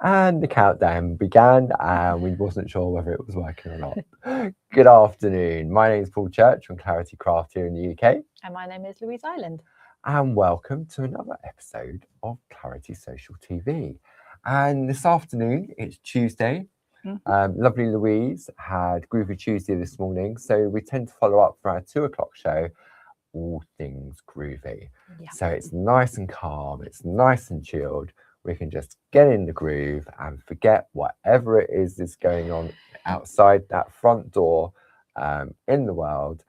And the countdown began, and we wasn't sure whether it was working or not. Good afternoon. My name is Paul Church from Clarity Craft here in the UK. And my name is Louise Island. And welcome to another episode of Clarity Social TV. And this afternoon, it's Tuesday. Lovely Louise had Groovi Tuesday this morning, so we tend to follow up for our 2 o'clock show, all things groovy. Yeah. So it's nice and calm, it's nice and chilled. We can just get in the groove and forget whatever it is that's going on outside that front door in the world.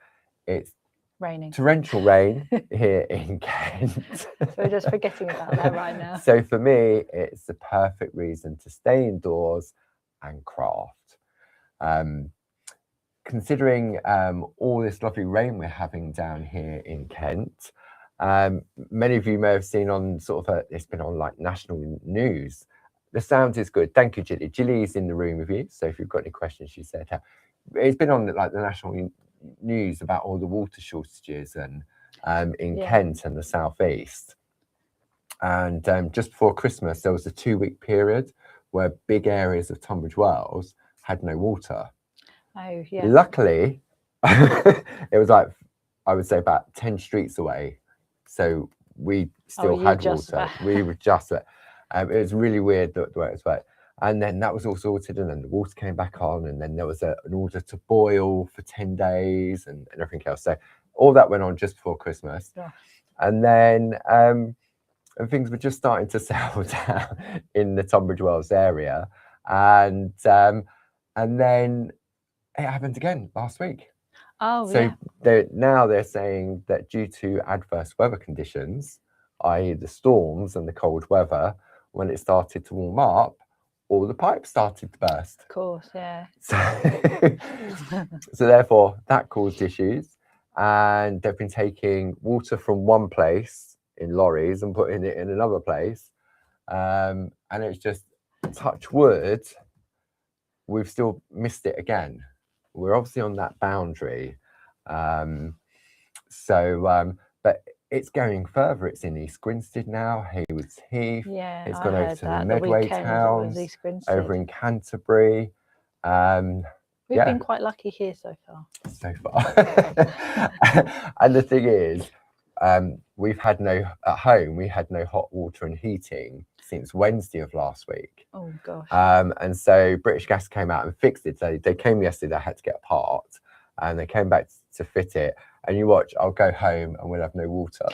It's raining. Torrential rain here in Kent. So we're just forgetting about that right now. So for me, it's the perfect reason to stay indoors and craft. Considering all this lovely rain we're having down here in Kent, many of you may have seen on it's been on like national news. The sound is good. Thank you, Gilly. Gilly is in the room with you. So if you've got any questions, she said, it's been on like the national news about all the water shortages and in Kent and the southeast. And just before Christmas, there was a 2-week period where big areas of Tunbridge Wells had no water. Oh, yeah. Luckily, it was like, I would say about 10 streets away. So we still had water. We were just it was really weird the way it was wet. And then that was all sorted, and then the water came back on, and then there was an order to boil for 10 days and everything else. So all that went on just before Christmas. Yeah. And then and things were just starting to settle down in the Tunbridge Wells area. And then it happened again last week. Oh, so they're saying that due to adverse weather conditions, i.e. the storms and the cold weather, when it started to warm up, all the pipes started to burst. Of course, yeah. So therefore, that caused issues. And they've been taking water from one place in lorries and putting it in another place. And it's just, touch wood, we've still missed it again. We're obviously on that boundary. But it's going further. It's in East Grinstead now, Haywards Heath. Yeah, it's gone over to the Medway towns, over in Canterbury. We've been quite lucky here so far. And the thing is, we had no hot water and heating since Wednesday of last week. Oh gosh. And so British Gas came out and fixed it. So they came yesterday, they had to get a part, and they came back to fit it. And you watch, I'll go home and we'll have no water.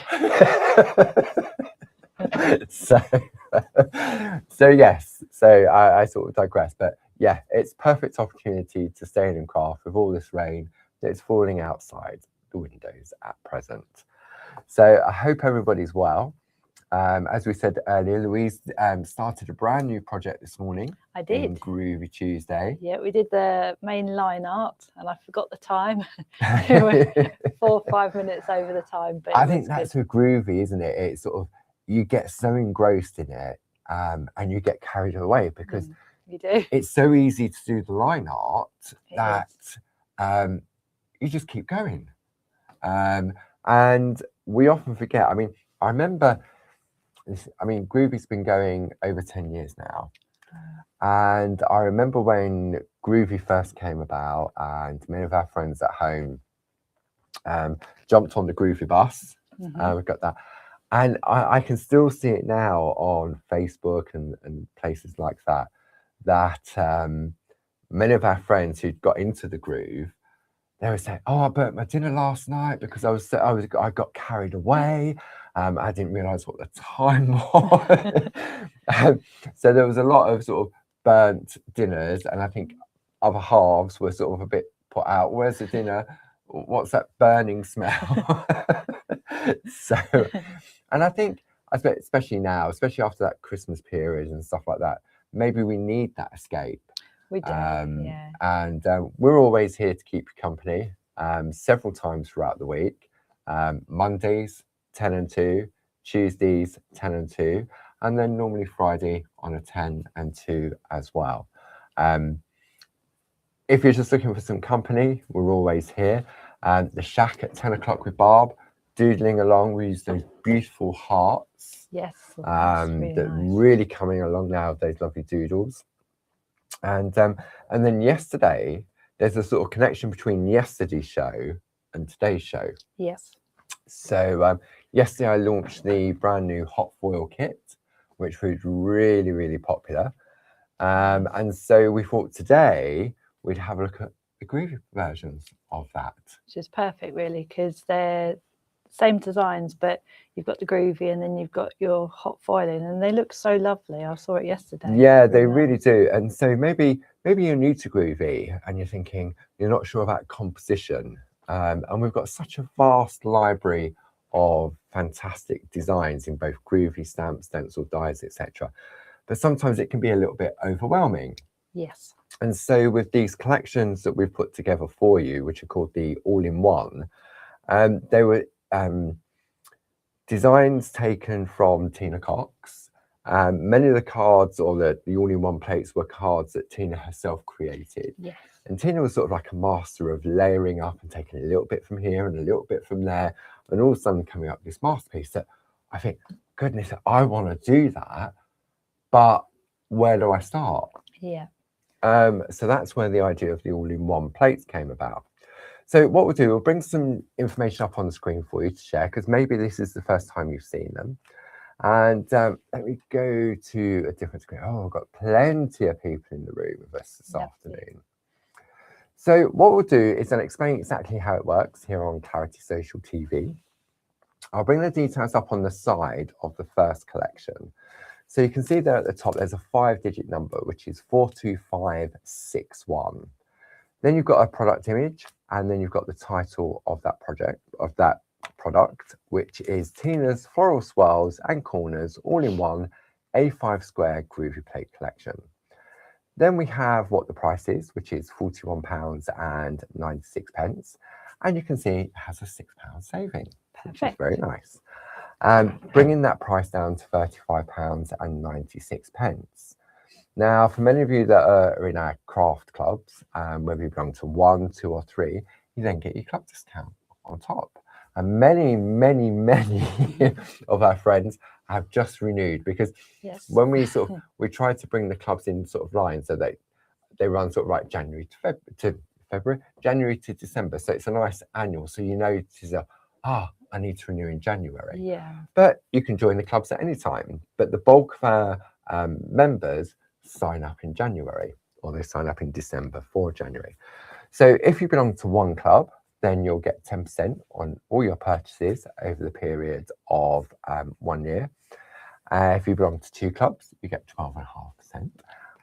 so yes, so I sort of digress, but yeah, it's perfect opportunity to stay in and craft with all this rain that's falling outside the windows at present. So I hope everybody's well. As we said earlier, Louise started a brand new project this morning. I did. On Groovi Tuesday. Yeah, we did the main line art, and I forgot the time. 4 or 5 minutes over the time. But I think that's with Groovi, isn't it? It's sort of, you get so engrossed in it, and you get carried away because you do. It's so easy to do the line art that you just keep going. And we often forget. I mean, I remember. Groovi's been going over 10 years now. And I remember when Groovi first came about, and many of our friends at home jumped on the Groovi bus. We've got that. And I can still see it now on Facebook and places like that, many of our friends who'd got into the groove, they would say, "Oh, I burnt my dinner last night because I got carried away. I didn't realise what the time was." So there was a lot of sort of burnt dinners, and I think other halves were sort of a bit put out. Where's the dinner? What's that burning smell? So, and I think, especially now, especially after that Christmas period and stuff like that, maybe we need that escape. We do, yeah. And we're always here to keep you company several times throughout the week. Mondays, 10 and 2, Tuesdays, 10 and 2, and then normally Friday on a 10 and 2 as well. If you're just looking for some company, we're always here. The Shack at 10 o'clock with Barb, doodling along. We use those beautiful hearts. Yes, really that nice. really coming along now, those lovely doodles. And then yesterday, there's a sort of connection between yesterday's show and today's show. Yes. So yesterday I launched the brand new hot foil kit, which was really, really popular. And so we thought today we'd have a look at the Groovi versions of that. Which is perfect, really, because they're same designs, but you've got the Groovi and then you've got your hot foiling, and they look so lovely. I saw it yesterday. Yeah, they really do. And so maybe you're new to Groovi and you're thinking you're not sure about composition. And we've got such a vast library of fantastic designs in both Groovi stamps, stencil, dies, etc. But sometimes it can be a little bit overwhelming. Yes. And so with these collections that we've put together for you, which are called the All-in-One, they were designs taken from Tina Cox. Many of the cards or the All-in-One plates were cards that Tina herself created. Yes. And Tina was sort of like a master of layering up and taking a little bit from here and a little bit from there, and all of a sudden coming up with this masterpiece that I think, goodness, I want to do that, but where do I start? Yeah. So that's where the idea of the All-in-One plates came about. So what we'll do, we'll bring some information up on the screen for you to share, because maybe this is the first time you've seen them. And let me go to a different screen. Oh, I've got plenty of people in the room with us this afternoon. So what we'll do is I'll explain exactly how it works here on Clarity Social TV. I'll bring the details up on the side of the first collection. So you can see there at the top, there's a 5-digit number, which is 42561. Then you've got a product image, and then you've got the title of that product, which is Tina's Floral Swirls and Corners All-in-One A5 Square Groovi Plate Collection. Then we have what the price is, which is £41.96. And you can see it has a £6 saving, which is very nice. Bringing that price down to £35.96. Now, for many of you that are in our craft clubs, whether you belong to 1, 2 or 3, you then get your club discount on top. And many, many, many of our friends have just renewed, because when we we try to bring the clubs in sort of line, so they run sort of like January to February, January to December. So it's a nice annual. So you know, it's I need to renew in January. Yeah. But you can join the clubs at any time. But the bulk of our members sign up in January, or they sign up in December for January. So if you belong to one club, then you'll get 10% on all your purchases over the period of 1 year. If you belong to 2 clubs, you get 12.5%.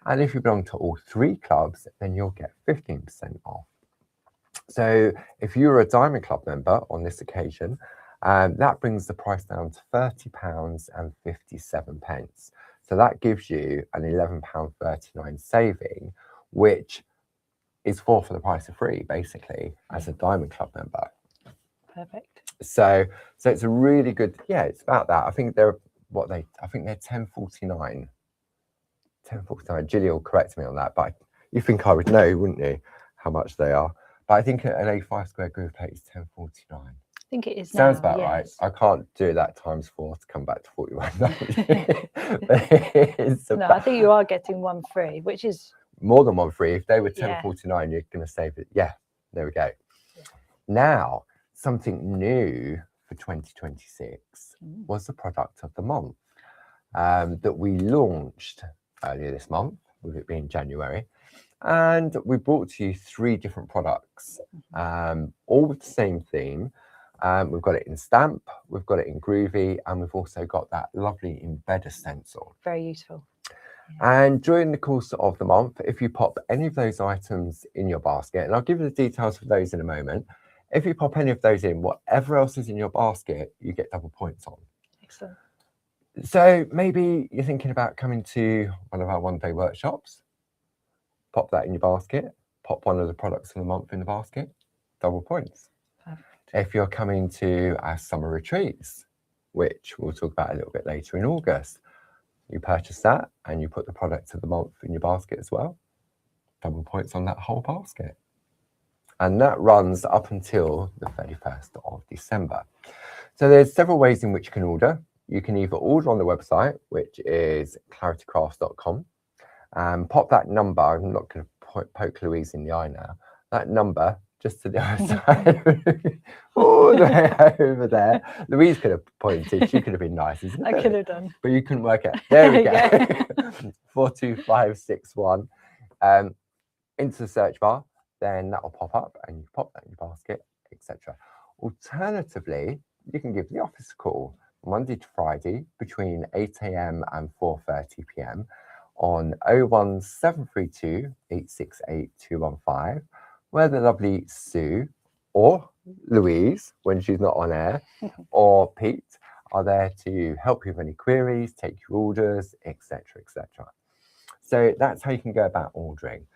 And if you belong to all 3 clubs, then you'll get 15% off. So if you're a Diamond Club member on this occasion, that brings the price down to £30.57. So that gives you an £11.39 saving, which is 4 for the price of 3, basically, as a Diamond Club member. Perfect. So it's a really good, it's about that. I think they're £10.49. £10.49. Gilly will correct me on that, but you think I would know, wouldn't you, how much they are? But I think an A5 Square Groove Plate is £10.49. I think it is. Sounds about right. I can't do that times 4 to come back to 41. No, I think you are getting 1 free, which is more than 1 free. If they were £10.49, you're going to save it. Yeah, there we go. Yeah. Now, something new for 2026 was the product of the month that we launched earlier this month, with it being January. And we brought to you 3 different products, all with the same theme. We've got it in stamp, we've got it in Groovi, and we've also got that lovely embedder stencil. Very useful. Yeah. And during the course of the month, if you pop any of those items in your basket, and I'll give you the details for those in a moment, if you pop any of those in, whatever else is in your basket, you get double points on. Excellent. So maybe you're thinking about coming to one of our one-day workshops, pop that in your basket, pop one of the products of the month in the basket, double points. If you're coming to our summer retreats, which we'll talk about a little bit later in August, you purchase that and you put the product of the month in your basket as well, double points on that whole basket. And that runs up until the 31st of December. So there's several ways in which you can order. You can either order on the website, which is claritycrafts.com, and pop that number. I'm not going to poke Louise in the eye now. That number just to the other side, all the way over there. Louise could have pointed. She could have been nice, isn't it? I could have done, but you couldn't work it. There we go. 42561. Into the search bar, then that will pop up, and you pop that in your basket, etc. Alternatively, you can give the office a call Monday to Friday between 8 AM and 4:30 PM on 01732 868 215, where the lovely Sue or Louise, when she's not on air, or Pete are there to help you with any queries, take your orders, etc., etc. So that's how you can go about ordering.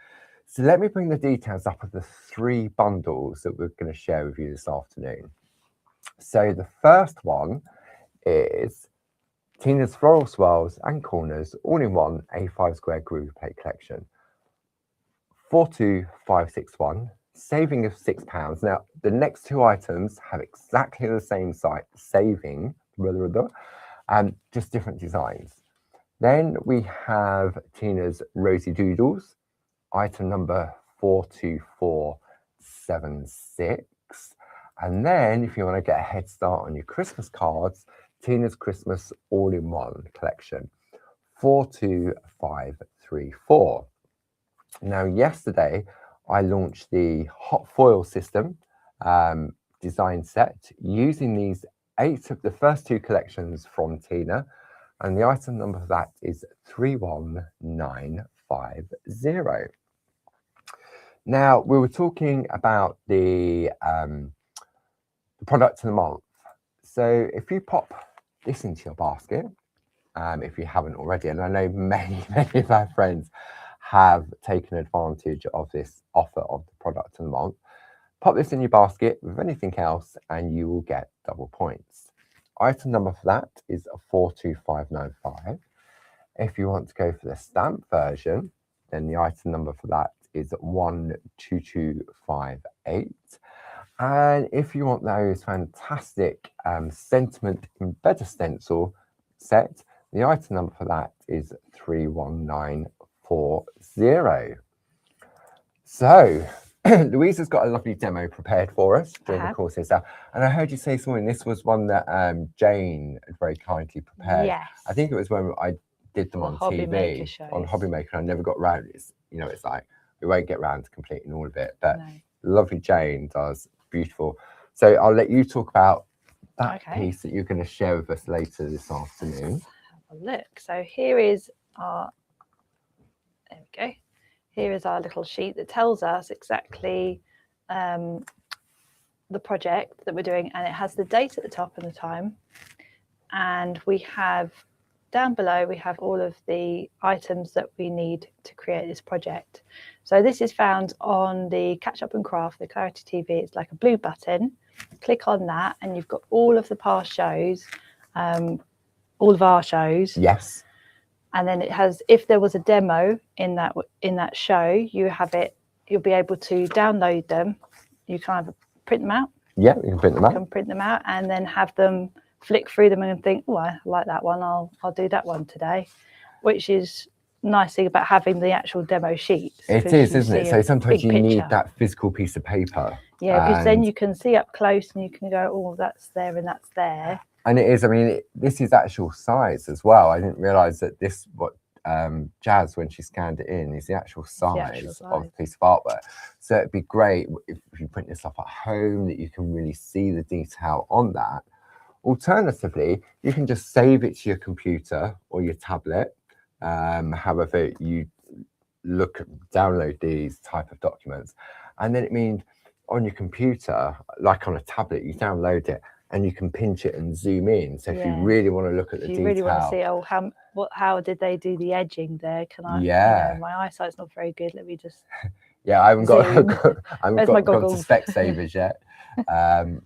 So let me bring the details up of the 3 bundles that we're going to share with you this afternoon. So the first one is Tina's Floral Swirls and Corners all-in-one A5 square groovy plate collection. 42561, saving of £6. Now, the next 2 items have exactly the same site, saving, just different designs. Then we have Tina's Rosy Doodles, item number 42476. And then if you want to get a head start on your Christmas cards, Tina's Christmas all-in-one collection, 42534. Now, yesterday, I launched the hot foil system design set using these 8 of the first 2 collections from Tina, and the item number for that is 31950. Now, we were talking about the product of the month. So if you pop this into your basket, if you haven't already, and I know many of our friends have taken advantage of this offer of the product of the month, pop this in your basket with anything else and you will get double points. Item number for that is 42595. If you want to go for the stamp version, then the item number for that is 12258. And if you want those fantastic sentiment embedder stencil set, the item number for that is 31940. So Louise has got a lovely demo prepared for us during the course itself. And I heard you say something, this was one that Jane had very kindly prepared. Yes. I think it was when I did them on TV, on Hobby Maker. I never got round. It's, you know, it's like, we won't get round to completing all of it, but lovely Jane does beautiful. So I'll let you talk about that piece that you're going to share with us later this afternoon. Let's have a look. So here is our, there we go. Here is our little sheet that tells us exactly the project that we're doing, and it has the date at the top and the time. And we have down below, we have all of the items that we need to create this project. So this is found on the Catch Up and Craft, the Clarity TV. It's like a blue button. Click on that and you've got all of the past shows, all of our shows. Yes. And then it has, if there was a demo in that show, you have it, you'll be able to download them. You can either print them out. Yeah, you can print them out. You can print them out and then have them flick through them and think, oh, I like that one. I'll do that one today, which is nice thing about having the actual demo sheet. It is, isn't it? So sometimes you need that physical piece of paper. Yeah, because then you can see up close and you can go, oh, that's there and that's there. And it is, I mean, this is actual size as well. I didn't realise that this, what Jazz, when she scanned it in, is the actual size of the piece of artwork. So it'd be great if you print this stuff at home, that you can really see the detail on that. Alternatively, you can just save it to your computer or your tablet. However you download these type of documents. And then it means on your computer, like on a tablet, you download it and you can pinch it and zoom in. So if you really want to look at the detail. You really want to see, oh, how did they do the edging there? Can I, you know, my eyesight's not very good. Let me just I haven't got to Specsavers yet.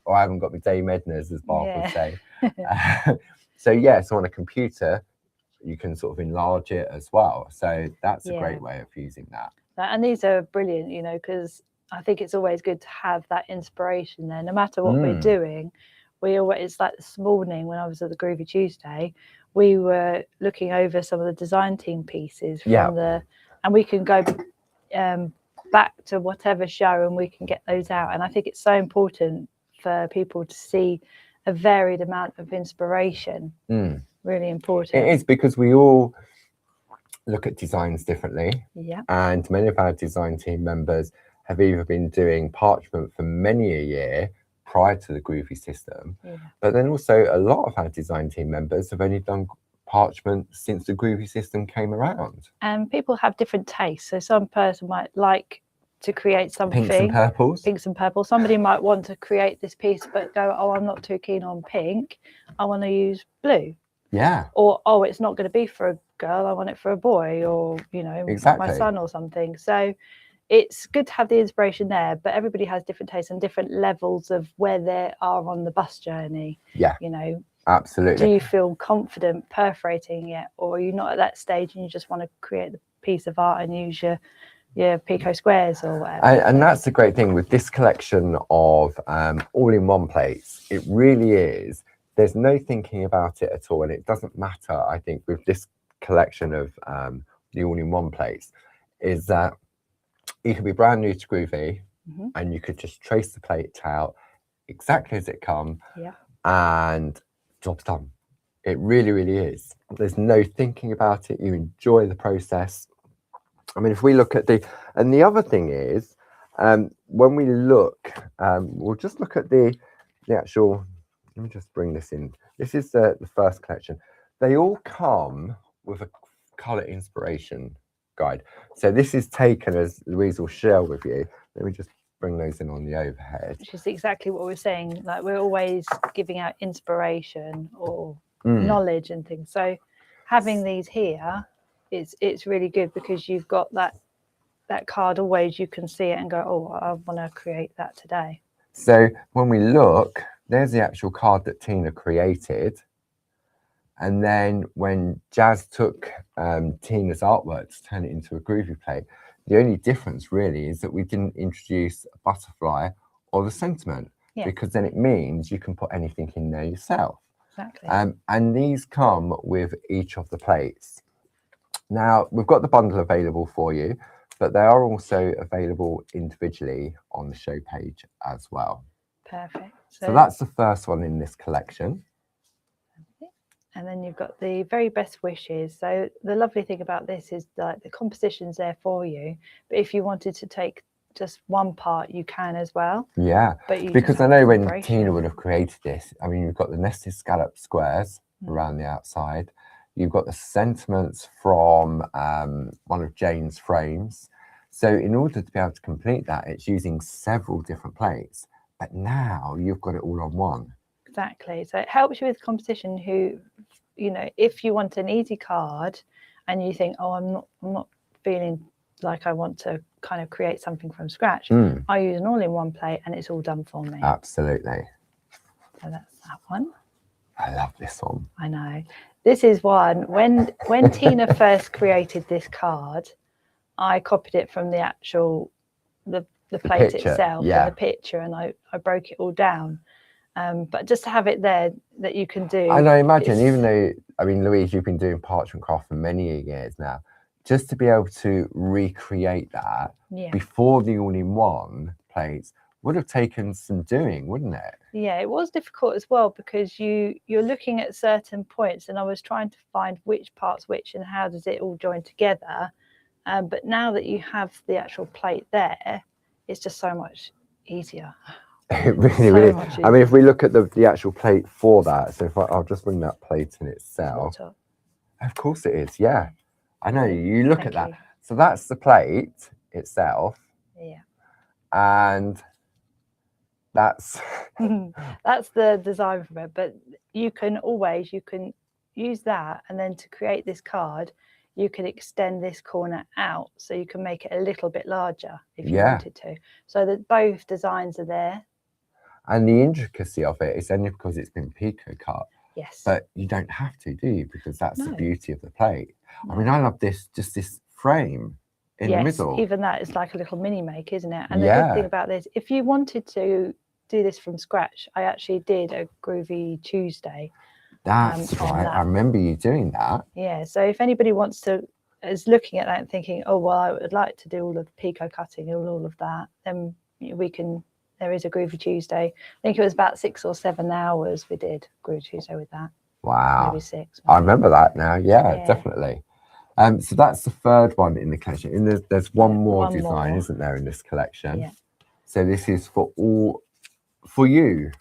Or I haven't got my Dame Edna's, as Bob would say. So on a computer, you can sort of enlarge it as well. So that's a great way of using that. And these are brilliant, you know, because I think it's always good to have that inspiration there. No matter what we're doing, we always, it's like this morning when I was at the Groovi Tuesday, we were looking over some of the design team pieces from the, and we can go back to whatever show and we can get those out. And I think it's so important for people to see a varied amount of inspiration. Really important. It is, because we all look at designs differently. Yeah. And many of our design team members have either been doing parchment for many a year prior to the Groovi system, but then also a lot of our design team members have only done parchment since the Groovi system came around. And people have different tastes. So some person might like to create something. Pinks and purples. Pinks and purples. Somebody might want to create this piece but go, oh, I'm not too keen on pink. I want to use blue. Yeah. Or, oh, it's not going to be for a girl. I want it for a boy, or, you know, my son or something. So it's good to have the inspiration there, but everybody has different tastes and different levels of where they are on the bus journey. Yeah. You know, absolutely. Do you feel confident perforating yet, or are you not at that stage and you just want to create the piece of art and use your Pico squares or whatever? And that's the great thing with this collection of all-in-one plates. It really is. There's no thinking about it at all, and it doesn't matter. I think with this collection of the all-in-one plates, is that you could be brand new to Groovi, and you could just trace the plate out exactly as it come, and job's done. It really, really is. There's no thinking about it. You enjoy the process. I mean, if we look at and the other thing is, when we look, we'll just look at the actual. Let me just bring this in. This is the first collection. They all come with a colour inspiration guide. So this is taken, as Louise will share with you. Let me just bring those in on the overhead. Which is exactly what we're saying. Like, we're always giving out inspiration or knowledge and things. So having these here, it's really good, because you've got that card always. You can see it and go, oh, I want to create that today. So when we look, there's the actual card that Tina created. And then when Jazz took Tina's artwork to turn it into a Groovi plate, the only difference really is that we didn't introduce a butterfly or the sentiment, because then it means you can put anything in there yourself. Exactly. And these come with each of the plates. Now, we've got the bundle available for you, but they are also available individually on the show page as well. Perfect. So that's the first one in this collection. And then you've got the very best wishes. So the lovely thing about this is that the composition's there for you, but if you wanted to take just one part, you can as well. Yeah, but because I know when Tina would have created this, I mean, you've got the nested scallop squares around the outside. You've got the sentiments from one of Jane's frames. So in order to be able to complete that, it's using several different plates. But now you've got it all on one. Exactly. So it helps you with composition. Who, you know, if you want an easy card and you think, oh, I'm not feeling like I want to kind of create something from scratch, I use an all-in-one plate and it's all done for me. Absolutely. So that's that one. I love this one. I know. This is one. When Tina first created this card, I copied it from the actual the plate picture, itself and the picture, and I broke it all down. But just to have it there that you can do. And I imagine, even though, I mean, Louise, you've been doing parchment craft for many years now, just to be able to recreate that before the all-in-one plates would have taken some doing, wouldn't it? Yeah, it was difficult as well, because you're looking at certain points, and I was trying to find which part's which and how does it all join together. But now that you have the actual plate there, it's just so much easier. It really, really is. I mean, if we look at the actual plate for that, so if I'll just bring that plate in itself. Of course it is, yeah. I know, you look at that. So that's the plate itself. Yeah. And that's that's the design for it. But you can use that, and then to create this card, you can extend this corner out, so you can make it a little bit larger if you wanted to. So that both designs are there. And the intricacy of it is only because it's been pico cut. Yes. But you don't have to, do you? Because that's the beauty of the plate. I mean, I love this frame in the middle. Even that is like a little mini make, isn't it? And the good thing about this, if you wanted to do this from scratch. I actually did a Groovi Tuesday. That's right. I remember you doing that. Yeah. So if anybody is looking at that and thinking, oh, well, I would like to do all of the picot cutting and all of that, then there is a Groovi Tuesday. I think it was about 6 or 7 hours we did Groovi Tuesday with that. Wow. Maybe 6. I remember that now. Yeah, definitely. So that's the third one in the collection. And there's one more design, isn't there, in this collection? Yeah. So this is for you. For you.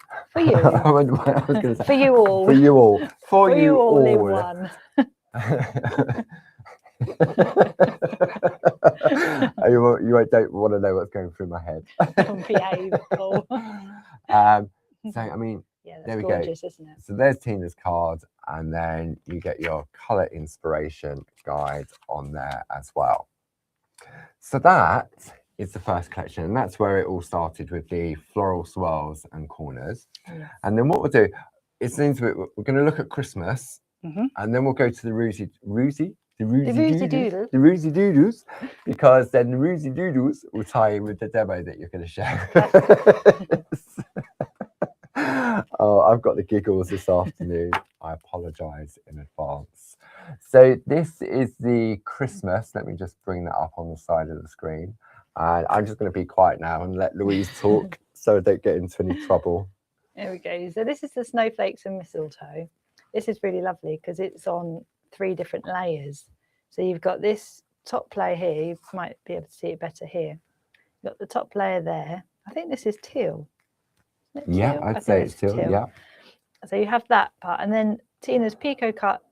I was going to say. For you all. For you all. For you all. In one. You don't want to know what's going through my head. Behave, Paul. So I mean, yeah, that's there we gorgeous, go. Isn't it? So there's Tina's card, and then you get your color inspiration guide on there as well. So that is the first collection, and that's where it all started with the floral swirls and corners. Yeah. And then what we'll do, it seems we're going to look at Christmas, and then we'll go to the Roosie Doodles, because then the Roosie Doodles will tie in with the demo that you're going to share. Oh, I've got the giggles this afternoon. I apologize in advance. So this is the Christmas. Let me just bring that up on the side of the screen. And I'm just going to be quiet now and let Louise talk so I don't get into any trouble. There we go. So this is the snowflakes and mistletoe. This is really lovely because it's on 3 different layers. So you've got this top layer here. You might be able to see it better here. You've got the top layer there. I think this is teal. Yeah, I'd say it's teal. Yeah. So you have that part, and then Tina's picot cut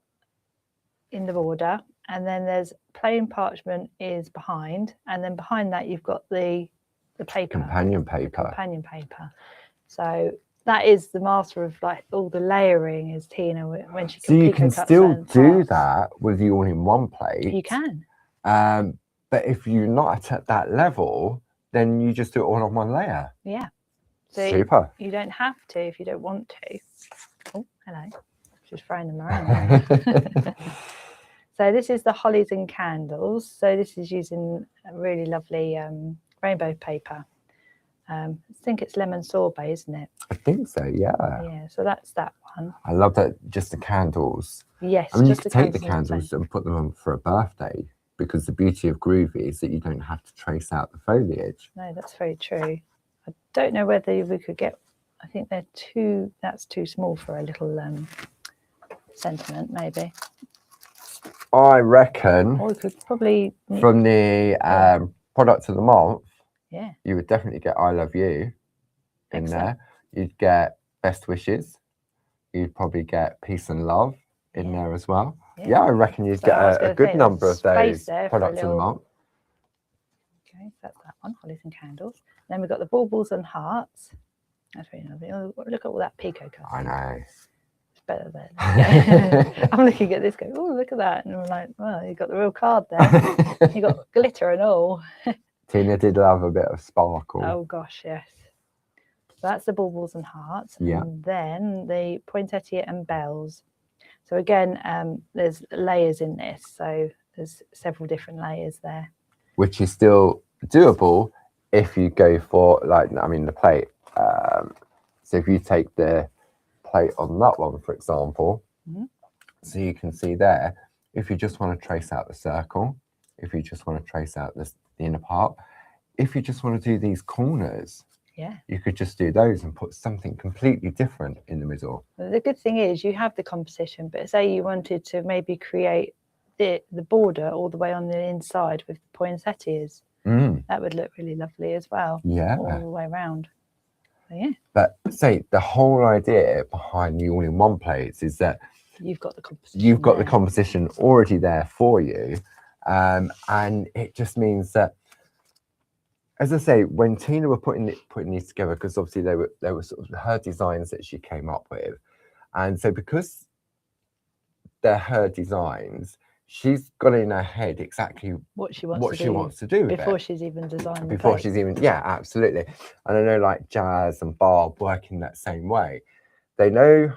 in the border, and then there's plain parchment is behind, and then behind that you've got the paper. Companion paper. Companion paper. So that is the master of like all the layering is Tina when she can. So you can still do that with the all-in-one plate. You can. But if you're not at that level, then you just do it all on one layer. Yeah. So super. You don't have to if you don't want to. Oh, hello. Just throwing them around. So this is the hollies and candles. So this is using a really lovely rainbow paper. I think it's lemon sorbet, isn't it? I think so, yeah. Yeah, so that's that one. I love that, just the candles. Yes. I mean, you could take the candles and put them on for a birthday, because the beauty of Groovi is that you don't have to trace out the foliage. No, that's very true. I don't know whether we could get, I think that's too small for a little sentiment, maybe. I reckon or we could probably from the product of the month, yeah, you would definitely get I Love You in Excellent. there. You'd get Best Wishes. You'd probably get Peace and Love in there as well. Yeah, I reckon you'd get a good number of those products of the month. Okay, so that's that one, hollies and candles. Then we've got the baubles and hearts. That's really lovely. Oh, look at all that picot cut. I know. It's better than. Yeah. I'm looking at this going, oh, look at that. And I'm like, well, you got the real card there. You got glitter and all. Tina did love a bit of sparkle. Oh, gosh, yes. So that's the baubles and hearts. Yeah. And then the poinsettia and bells. So again, there's layers in this. So there's several different layers there. Which is still doable if you go for, like, I mean, the plate. So if you take the plate on that one, for example, so you can see there, if you just want to trace out the circle, if you just want to trace out the inner part, if you just want to do these corners, you could just do those and put something completely different in the middle. The good thing is you have the composition, but say you wanted to maybe create the border all the way on the inside with the poinsettias, that would look really lovely as well. Yeah, all the way around. So, yeah. But say the whole idea behind the all-in-one plates is that you've got the composition. You've got the composition already there for you, and it just means that, as I say, when Tina were putting these together, because obviously they were sort of her designs that she came up with, and so because they're her designs, she's got in her head exactly what she wants to do before she's even designed. Before she's even, yeah, absolutely. And I know, like Jazz and Barb work in that same way. They know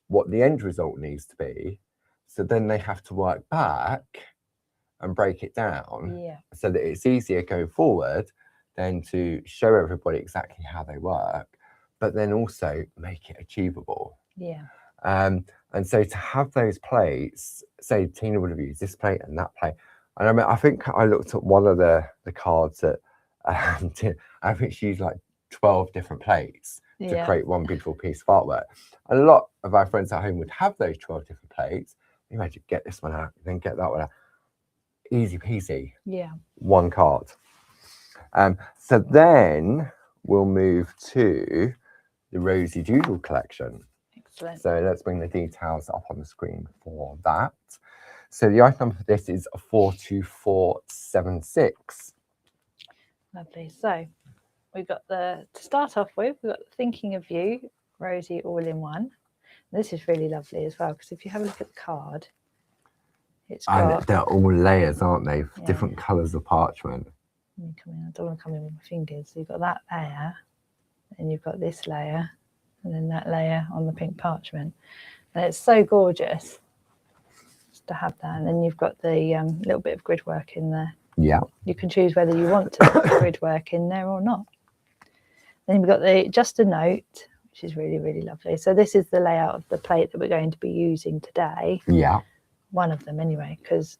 what the end result needs to be, so then they have to work back and break it down, so that it's easier going forward than to show everybody exactly how they work. but then also make it achievable. Yeah. And so to have those plates, say Tina would have used this plate and that plate. And I mean, I think I looked at one of the cards that I think she used like 12 different plates to create one beautiful piece of artwork. And a lot of our friends at home would have those 12 different plates. Imagine, get this one out, then get that one out. Easy peasy. Yeah. One card. So then we'll move to the Rosie Doodle collection. Excellent. So let's bring the details up on the screen for that. So the item number for this is 42476. Lovely. So we've got to start off with, we've got Thinking of You, Rosie all-in-one. This is really lovely as well, because if you have a look at the card, it's got... And they're all layers, aren't they? Yeah. Different colours of parchment. I don't want to come in with my fingers. So you've got that layer, and you've got this layer, and then that layer on the pink parchment. And it's so gorgeous just to have that. And then you've got the little bit of grid work in there. Yeah. You can choose whether you want to put the grid work in there or not. Then you've got the Just a Note, which is really, really lovely. So this is the layout of the plate that we're going to be using today. Yeah. One of them anyway, because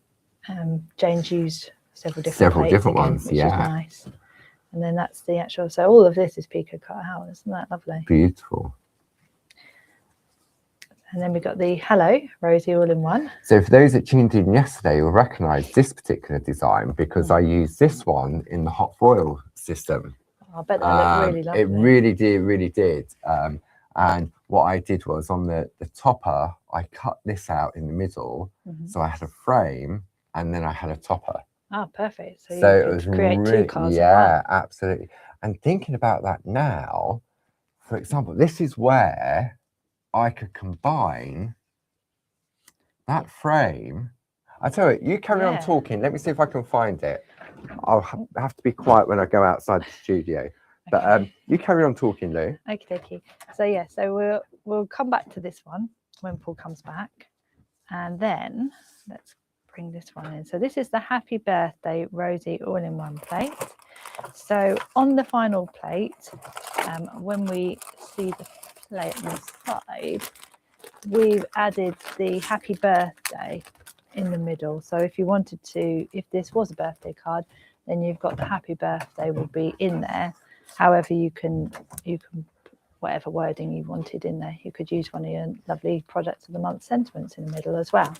Jane's used several different ones, which is nice. And then that's the actual, so all of this is pico cut out. Isn't that lovely? Beautiful. And then we've got the Hello, Rosie all-in-one. So for those that tuned in yesterday, you'll recognise this particular design because I used this one in the hot foil system. Oh, I bet that looked really lovely. It really did. And what I did was on the topper, I cut this out in the middle. So I had a frame and then I had a topper. Ah, perfect. So it you was could create two cards. Yeah, absolutely. And thinking about that now, for example, this is where I could combine that frame. I tell you, you carry on talking. Let me see if I can find it. I'll have to be quiet when I go outside the studio. But you carry on talking, Lou. Okay. So yeah, so we'll come back to this one when Paul comes back, and then let's bring this one in. So this is the Happy Birthday Rosie all-in-one plate. So on the final plate, when we see the plate on the side, we've added the Happy Birthday in the middle. So if you wanted to, if this was a birthday card, then you've got the Happy Birthday will be in there. However, you can whatever wording you wanted in there. You could use one of your lovely Project of the Month sentiments in the middle as well.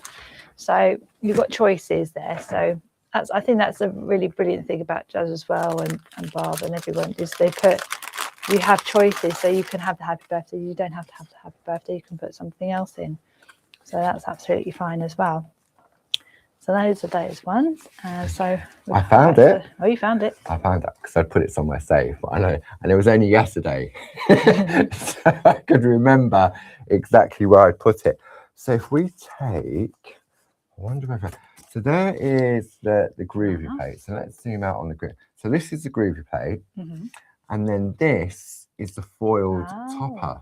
So you've got choices there. So I think that's a really brilliant thing about Jazz as well, and Barb and everyone, is you have choices. So you can have the Happy Birthday. You don't have to have the Happy Birthday. You can put something else in. So that's absolutely fine as well. So those are those ones. So I found it. Oh, you found it? I found it because I put it somewhere safe. I know, and it was only yesterday, so I could remember exactly where I put it. So if we take, I wonder whether. So there is the Groovi plate. So let's zoom out on the Groovi. So this is the Groovi plate, and then this is the foiled topper.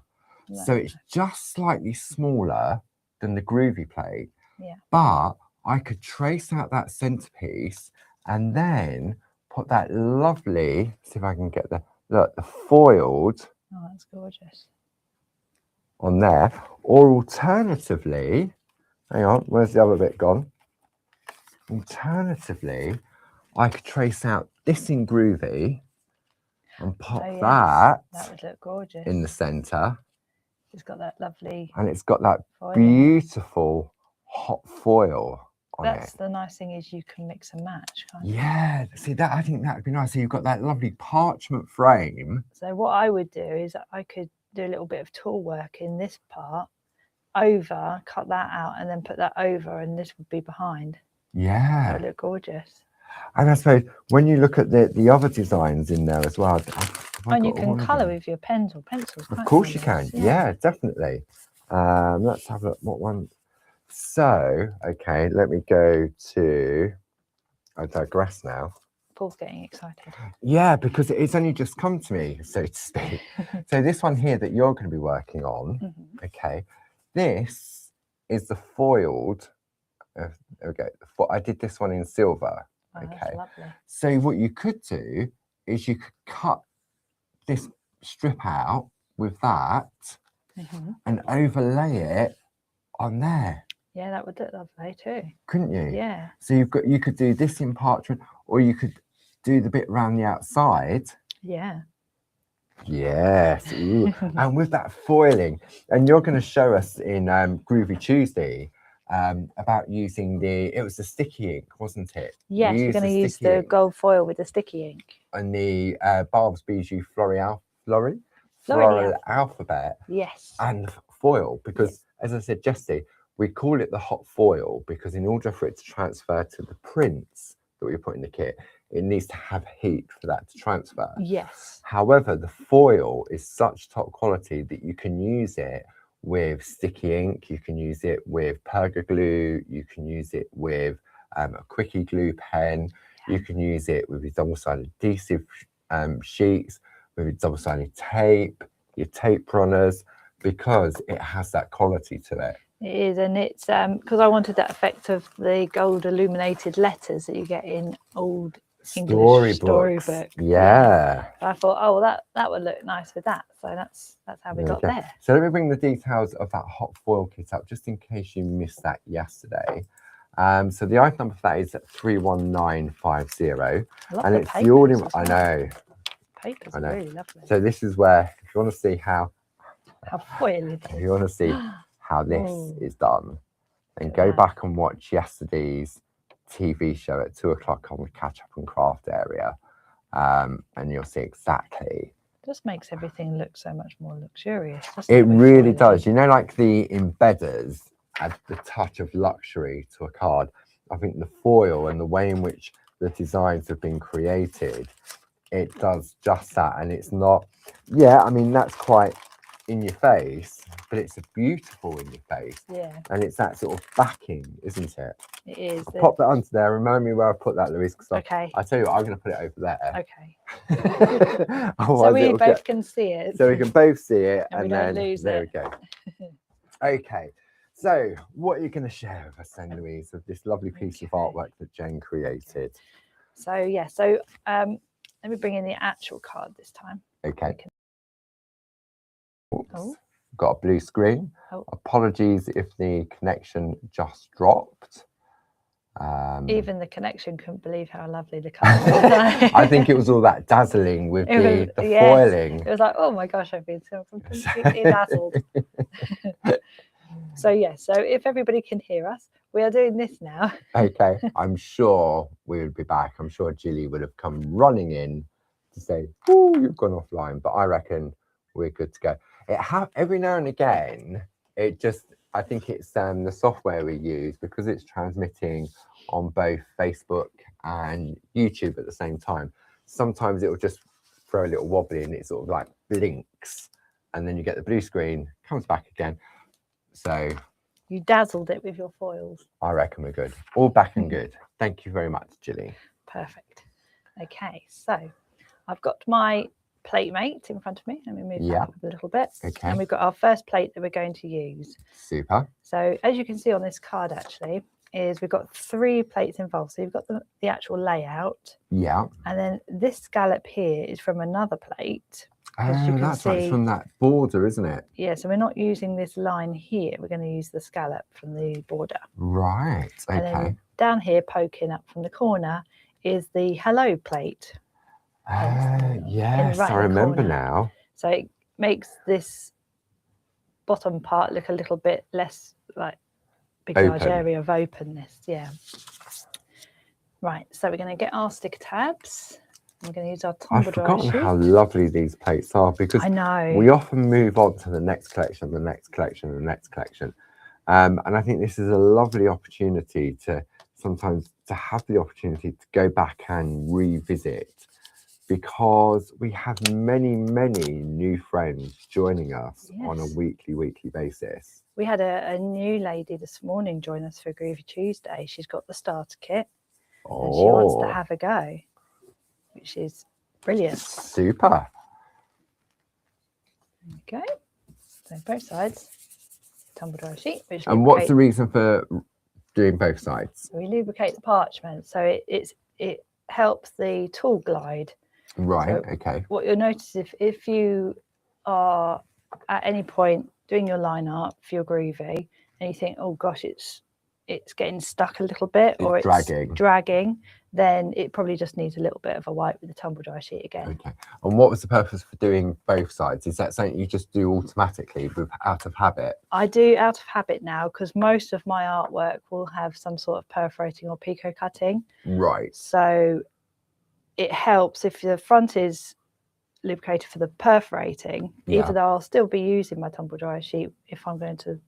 So it's just slightly smaller than the Groovi plate. Yeah. But I could trace out that centerpiece and then put that lovely, see if I can get the foiled. Oh, that's gorgeous. On there. Or alternatively, hang on, where's the other bit gone? Alternatively, I could trace out this in Groovi and pop that would look gorgeous in the center. It's got that lovely. And it's got that beautiful hot foil. That's the nice thing, is you can mix and match, can't you? Yeah, see that, I think that would be nice. So you've got that lovely parchment frame. So what I would do is I could do a little bit of tool work in this part, cut that out, and then put that over, and this would be behind. Yeah, that would look gorgeous. And I suppose when you look at the other designs in there as well, and you can colour with your pens or pencils. Of course you can. Yeah, definitely. Let's have a look. What one? So, okay, let me go to, I digress now. Paul's getting excited. Yeah, because it's only just come to me, so to speak. So this one here that you're going to be working on, okay, this is the foiled, there we go. I did this one in silver, okay. So what you could do is you could cut this strip out with that and overlay it on there. Yeah, that would look lovely too. Couldn't you? Yeah. So you could do this in parchment, or you could do the bit around the outside. Yeah. Yes. Ooh. And with that foiling, and you're going to show us in Groovy Tuesday about using it was the sticky ink, wasn't it? Yes, we're going to use the gold foil with the sticky ink. And the Barb's Bijou Floral Alphabet. Yes. And foil, because as I said, Jessie, we call it the hot foil because in order for it to transfer to the prints that we put in the kit, it needs to have heat for that to transfer. Yes. However, the foil is such top quality that you can use it with sticky ink, you can use it with perga glue, you can use it with a quickie glue pen, you can use it with your double-sided adhesive sheets, with your double-sided tape, your tape runners, because it has that quality to it. It is, and it's because I wanted that effect of the gold illuminated letters that you get in old English storybook. Yeah. So I thought, oh, well, that would look nice with that. So that's how we got there. So let me bring the details of that hot foil kit up, just in case you missed that yesterday. So the item number for that is 31950, and it's the ordinary. I know. Paper's really lovely. So this is where, if you want to see how foil it is, if you want to see how this is done, then go back and watch yesterday's TV show at 2 o'clock on the Catch Up and Craft area, and you'll see exactly. It just makes everything look so much more luxurious. It really does. You know, like the embedders add the touch of luxury to a card. I think the foil and the way in which the designs have been created, it does just that. And it's not, I mean, that's quite in your face, but it's a beautiful in your face. Yeah. And it's that sort of backing, isn't it? It is. I'll pop that onto there. Remind me where I put that, Louise. Okay. I tell you what, I'm going to put it over there. Okay. So we both can see it. So we can both see it, and then there we go. Okay. So what are you going to share with us then, Louise, of this lovely piece of artwork that Jane created? So yeah. So let me bring in the actual card this time. Okay. Oops. Got a blue screen. Apologies if the connection just dropped. Even the connection couldn't believe how lovely the card was. I think it was all that dazzling with the foiling. It was like, oh my gosh, I've been so completely dazzled. So so if everybody can hear us, we are doing this now. Okay, I'm sure we would be back. I'm sure Jilly would have come running in to say, oh, you've gone offline, but I reckon we're good to go. Every now and again, I think it's the software we use, because it's transmitting on both Facebook and YouTube at the same time. Sometimes it will just throw a little wobbly and it sort of like blinks, and then you get the blue screen, comes back again. So you dazzled it with your foils. I reckon we're good. All back and good. Thank you very much, Jilly. Perfect. Okay, so I've got my plate mate in front of me. Let me move that up a little bit. Okay. And we've got our first plate that we're going to use. Super. So as you can see on this card, actually, is we've got 3 plates involved. So you've got the actual layout. Yeah. And then this scallop here is from another plate. Oh, that's right, from that border, isn't it? Yeah, so we're not using this line here. We're going to use the scallop from the border. Right, okay. And then down here, poking up from the corner, is the hello plate. Yes, I remember now. So it makes this bottom part look a little bit less like big large area of openness. Yeah. Right, so we're going to get our sticker tabs. We're going to use our tumble dry sheet. I've forgotten how lovely these plates are, because I know we often move on to the next collection, the next collection, the next collection. And I think this is a lovely opportunity to have the opportunity to go back and revisit, because we have many new friends joining us on a weekly basis. We had a new lady this morning join us for Groovy Tuesday. She's got the starter kit and she wants to have a go, which is brilliant. Super. There we go. So both sides, tumble dry sheet. And what's the reason for doing both sides? We lubricate the parchment, so it helps the tool glide. Right. So okay. What you'll notice if you are at any point doing your line art for your Groovi and you think, oh gosh, it's getting stuck a little bit, or it's dragging, then it probably just needs a little bit of a wipe with the tumble dry sheet again. Okay. And what was the purpose for doing both sides? Is that something you just do automatically out of habit? I do out of habit now, because most of my artwork will have some sort of perforating or pico cutting. Right. So it helps if the front is lubricated for the perforating, even though I'll still be using my tumble dry sheet if I'm going to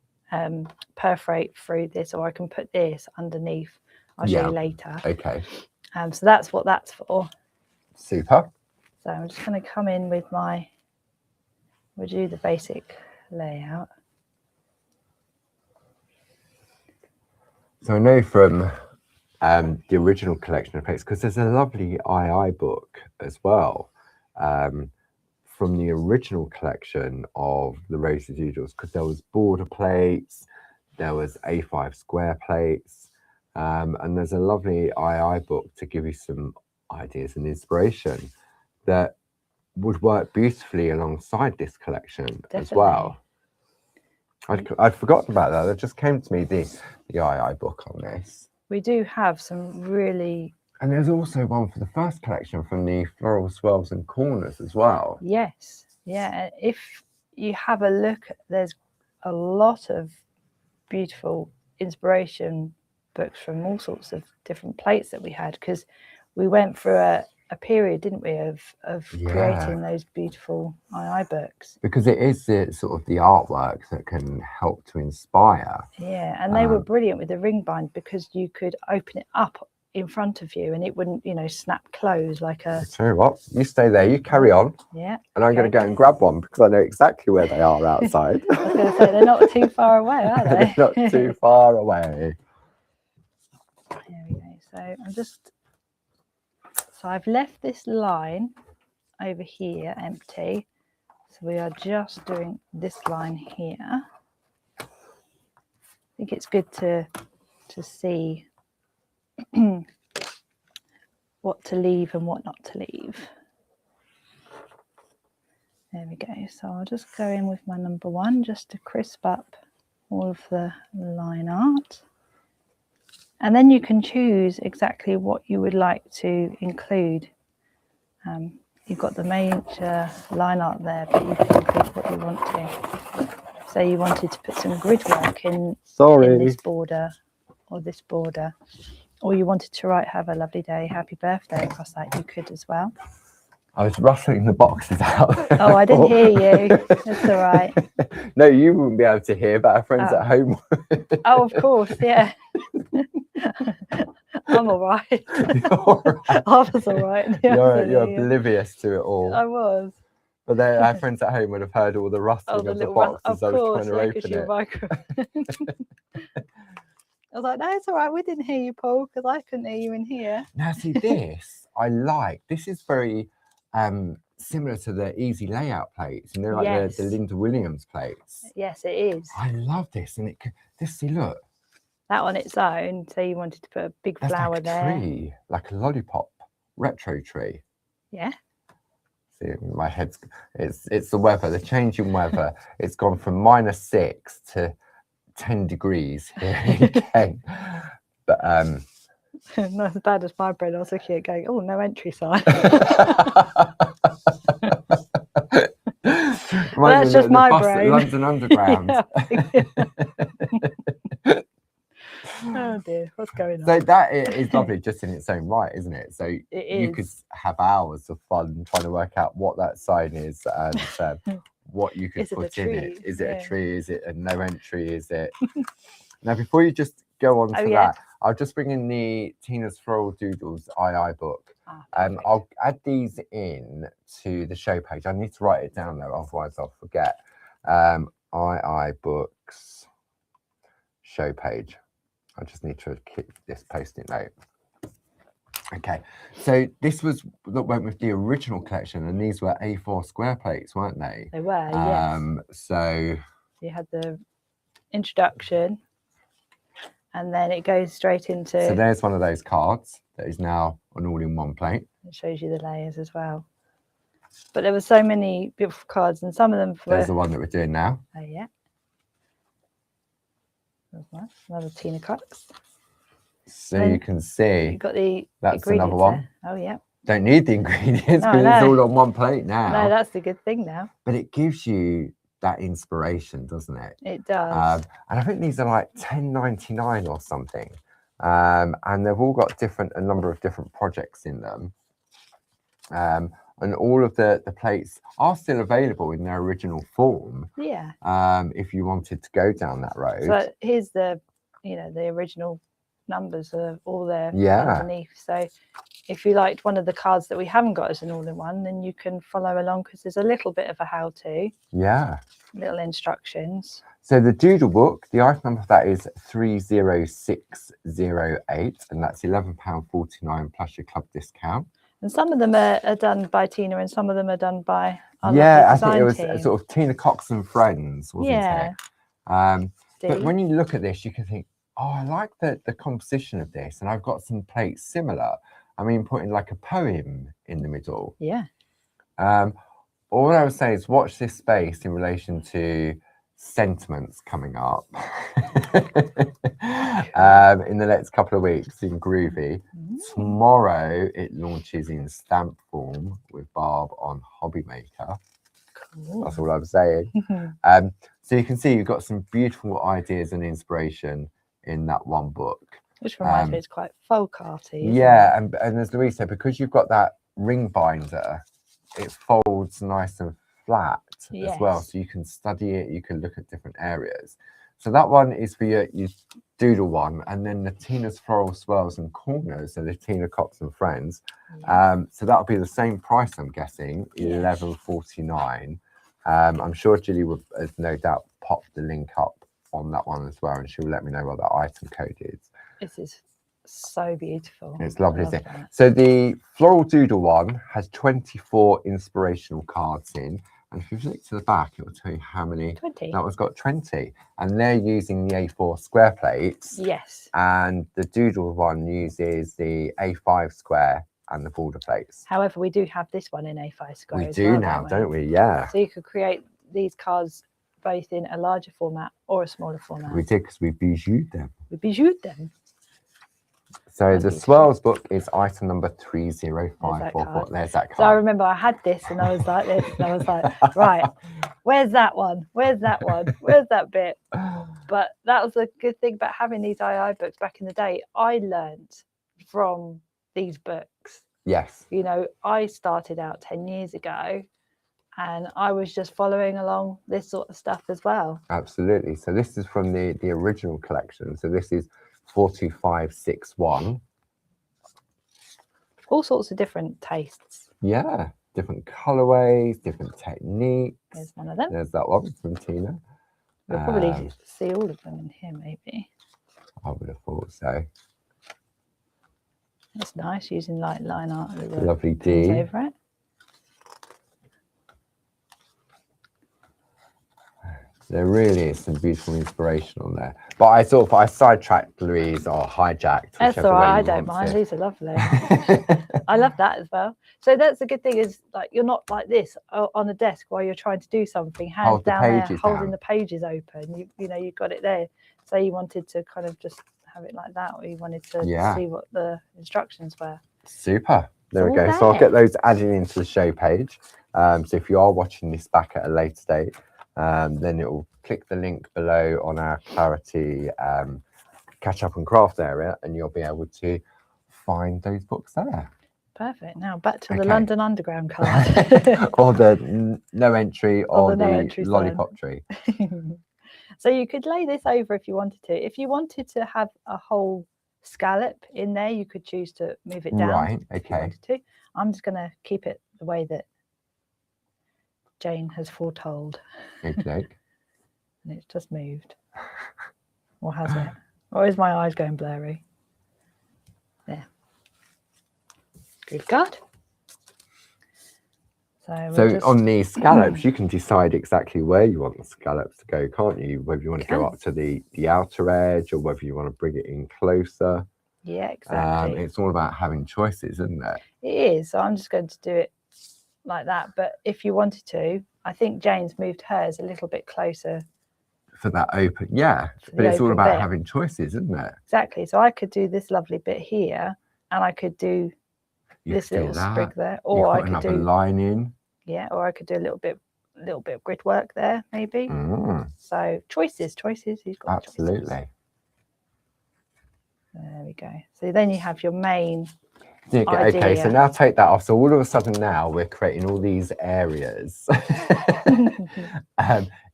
perforate through this, or I can put this underneath. I'll show you later. Okay. So that's what that's for. Super. So I'm just going to come in with we'll do the basic layout. So I know from the original collection of plates, because there's a lovely II book as well, from the original collection of the Roses Doodles, because there was border plates, there was A5 square plates, and there's a lovely II book to give you some ideas and inspiration that would work beautifully alongside this collection as well. I'd forgotten about that. It just came to me, the II book on this. We do have some really... And there's also one for the first collection from the Floral Swirls and Corners as well. Yes. Yeah. If you have a look, there's a lot of beautiful inspiration books from all sorts of different plates that we had, because we went through a period, didn't we, of creating those beautiful II books. Because it is the sort of the artwork that can help to inspire. Yeah, and they were brilliant with the ring bind, because you could open it up in front of you and it wouldn't, you know, snap close like a... Tell you what, you stay there, you carry on. Yeah. And I'm going to go and grab one, because I know exactly where they are outside. I was going to say, they're not too far away, are they? They're not too far away. There we go. So I'm just... So I've left this line over here empty. So we are just doing this line here. I think it's good to see what to leave and what not to leave. There we go. So I'll just go in with my number one just to crisp up all of the line art. And then you can choose exactly what you would like to include. You've got the major line art there, but you can include what you want to. So you wanted to put some grid work in this border or this border. Or you wanted to write "Have a lovely day, happy birthday" across that, you could as well. I was rustling the boxes out. Oh, I didn't hear you. That's all right. No, you wouldn't be able to hear, but our friends at home would. Oh, of course, yeah. I'm all right. You're all right. I was all right. You're oblivious to it all. I was. But our friends at home would have heard all the rustling of the box as I was trying to open it. I was like, no, it's all right. We didn't hear you, Paul, because I couldn't hear you in here. Now, see, this I like. This is very similar to the easy layout plates, you know, like the Linda Williams plates. Yes, it is. I love this, and see, look. That on its own. So you wanted to put a big flower like a there. Tree, like a lollipop, retro tree. Yeah. See, my head's it's the weather, the changing weather. It's gone from -6 to 10 degrees here in Kent. But not as bad as my brain. I was looking at going, oh, no entry sign. That's just my brain. London Underground. Oh dear, what's going on? So that is lovely just in its own right, isn't it? So you could have hours of fun trying to work out what that sign is and what you could put in it. Is it a tree? Is it a no entry? Is it? Now, before you just go on to that, I'll just bring in the Tina's Floral Doodles II book. I'll add these in to the show page. I need to write it down though, otherwise I'll forget. II books show page. I just need to keep this post-it note. Okay, so this went with the original collection, and these were A4 square plates, weren't they? They were, yes. So you had the introduction, and then it goes straight into... So there's one of those cards that is now an all-in-one plate. It shows you the layers as well. But there were so many beautiful cards, and some of them were... There's the one that we're doing now. Oh, yeah. That's nice. Another Tina Cox. So you can see you've got the that's another one. There. Oh, yeah. Don't need the ingredients because it's all on one plate now. No, that's the good thing now. But it gives you that inspiration, doesn't it? It does. And I think these are like $10.99 or something. And they've all got a number of different projects in them. And all of the plates are still available in their original form. Yeah. If you wanted to go down that road. So here's the original numbers of all there underneath. So if you liked one of the cards that we haven't got as an all-in-one, then you can follow along because there's a little bit of a how-to. Yeah. Little instructions. So the doodle book, the item number for that is 30608, and that's £11.49 plus your club discount. And some of them are done by Tina, and some of them are done by our I think it was team. sort of Tina Cox and Friends, wasn't it? But when you look at this, you can think, oh, I like the composition of this, and I've got some plates similar. I mean, putting like a poem in the middle. Yeah. All I would say is watch this space in relation to sentiments coming up in the next couple of weeks in Groovi. Tomorrow it launches in stamp form with Barb on Hobby Maker. Cool. That's all I'm saying. So you can see you've got some beautiful ideas and inspiration in that one book. Which reminds me, it's quite folk arty. Yeah, and as Louise said, because you've got that ring binder, it folds nice and flat as well, so you can study it, you can look at different areas. So that one is for your doodle one, and then the Tina's Floral Swirls and Corners, so the Tina Cox and Friends. So that'll be the same price, I'm guessing, $11.49. I'm sure Julie would no doubt pop the link up on that one as well, and she'll let me know what that item code is. This is so beautiful. It's lovely, isn't it? So the Floral Doodle one has 24 inspirational cards in, and if you flick to the back, it will tell you how many. 20. That one's got 20, and they're using the A4 square plates. Yes. And the Doodle one uses the A5 square and the border plates. However, we do have this one in A5 square. We do now, don't we? Yeah. So you could create these cards both in a larger format or a smaller format. We did, because we bijoued them. We bijoued them. So the Swirls book is item number 30544. There's that card. So I remember I had this and I was like this, and I was like, right, where's that one? Where's that one? Where's that bit? But that was a good thing about having these II books back in the day. I learned from these books. Yes. You know, I started out 10 years ago and I was just following along this sort of stuff as well. Absolutely. So this is from the original collection. So this is 42561. All sorts of different tastes. Yeah, different colorways, different techniques. There's one of them. There's that one from Tina. We'll probably see all of them in here, maybe. I would have thought so. That's nice, using light line art with a lovely D over it. There really is some beautiful inspiration on there. But I sidetracked Louise, or hijacked. That's all right, I don't mind. These are lovely. I love that as well. So that's a good thing, is like you're not like this on a desk while you're trying to do something, hands down there, holding the pages open. You know, you've got it there. So you wanted to kind of just have it like that, or you wanted to see what the instructions were. Super. There we go. So I'll get those added into the show page. So if you are watching this back at a later date, then it will click the link below on our Clarity Catch Up and Craft area, and you'll be able to find those books there. Perfect. Now back to the London Underground card. Or the no entry, or the lollipop tree. So you could lay this over if you wanted to. If you wanted to have a whole scallop in there, you could choose to move it down. Right, okay. I'm just going to keep it the way that Jane has foretold. Okay. And it's just moved. Or has it? Or is my eyes going blurry? There. Good God. So on the scallops, you can decide exactly where you want the scallops to go, can't you? Whether you want to go up to the outer edge, or whether you want to bring it in closer. Yeah, exactly. It's all about having choices, isn't it? It is. So I'm just going to do it like that. But if you wanted to, I think Jane's moved hers a little bit closer. For that open, yeah. But it's all about having choices, isn't it? Exactly. So I could do this lovely bit here, and I could do this little sprig there, or I could do line in. Yeah, or I could do a little bit of grid work there, maybe. So choices. You've got absolutely. Choices. There we go. So then you have your main. Okay, so now take that off. So all of a sudden now we're creating all these areas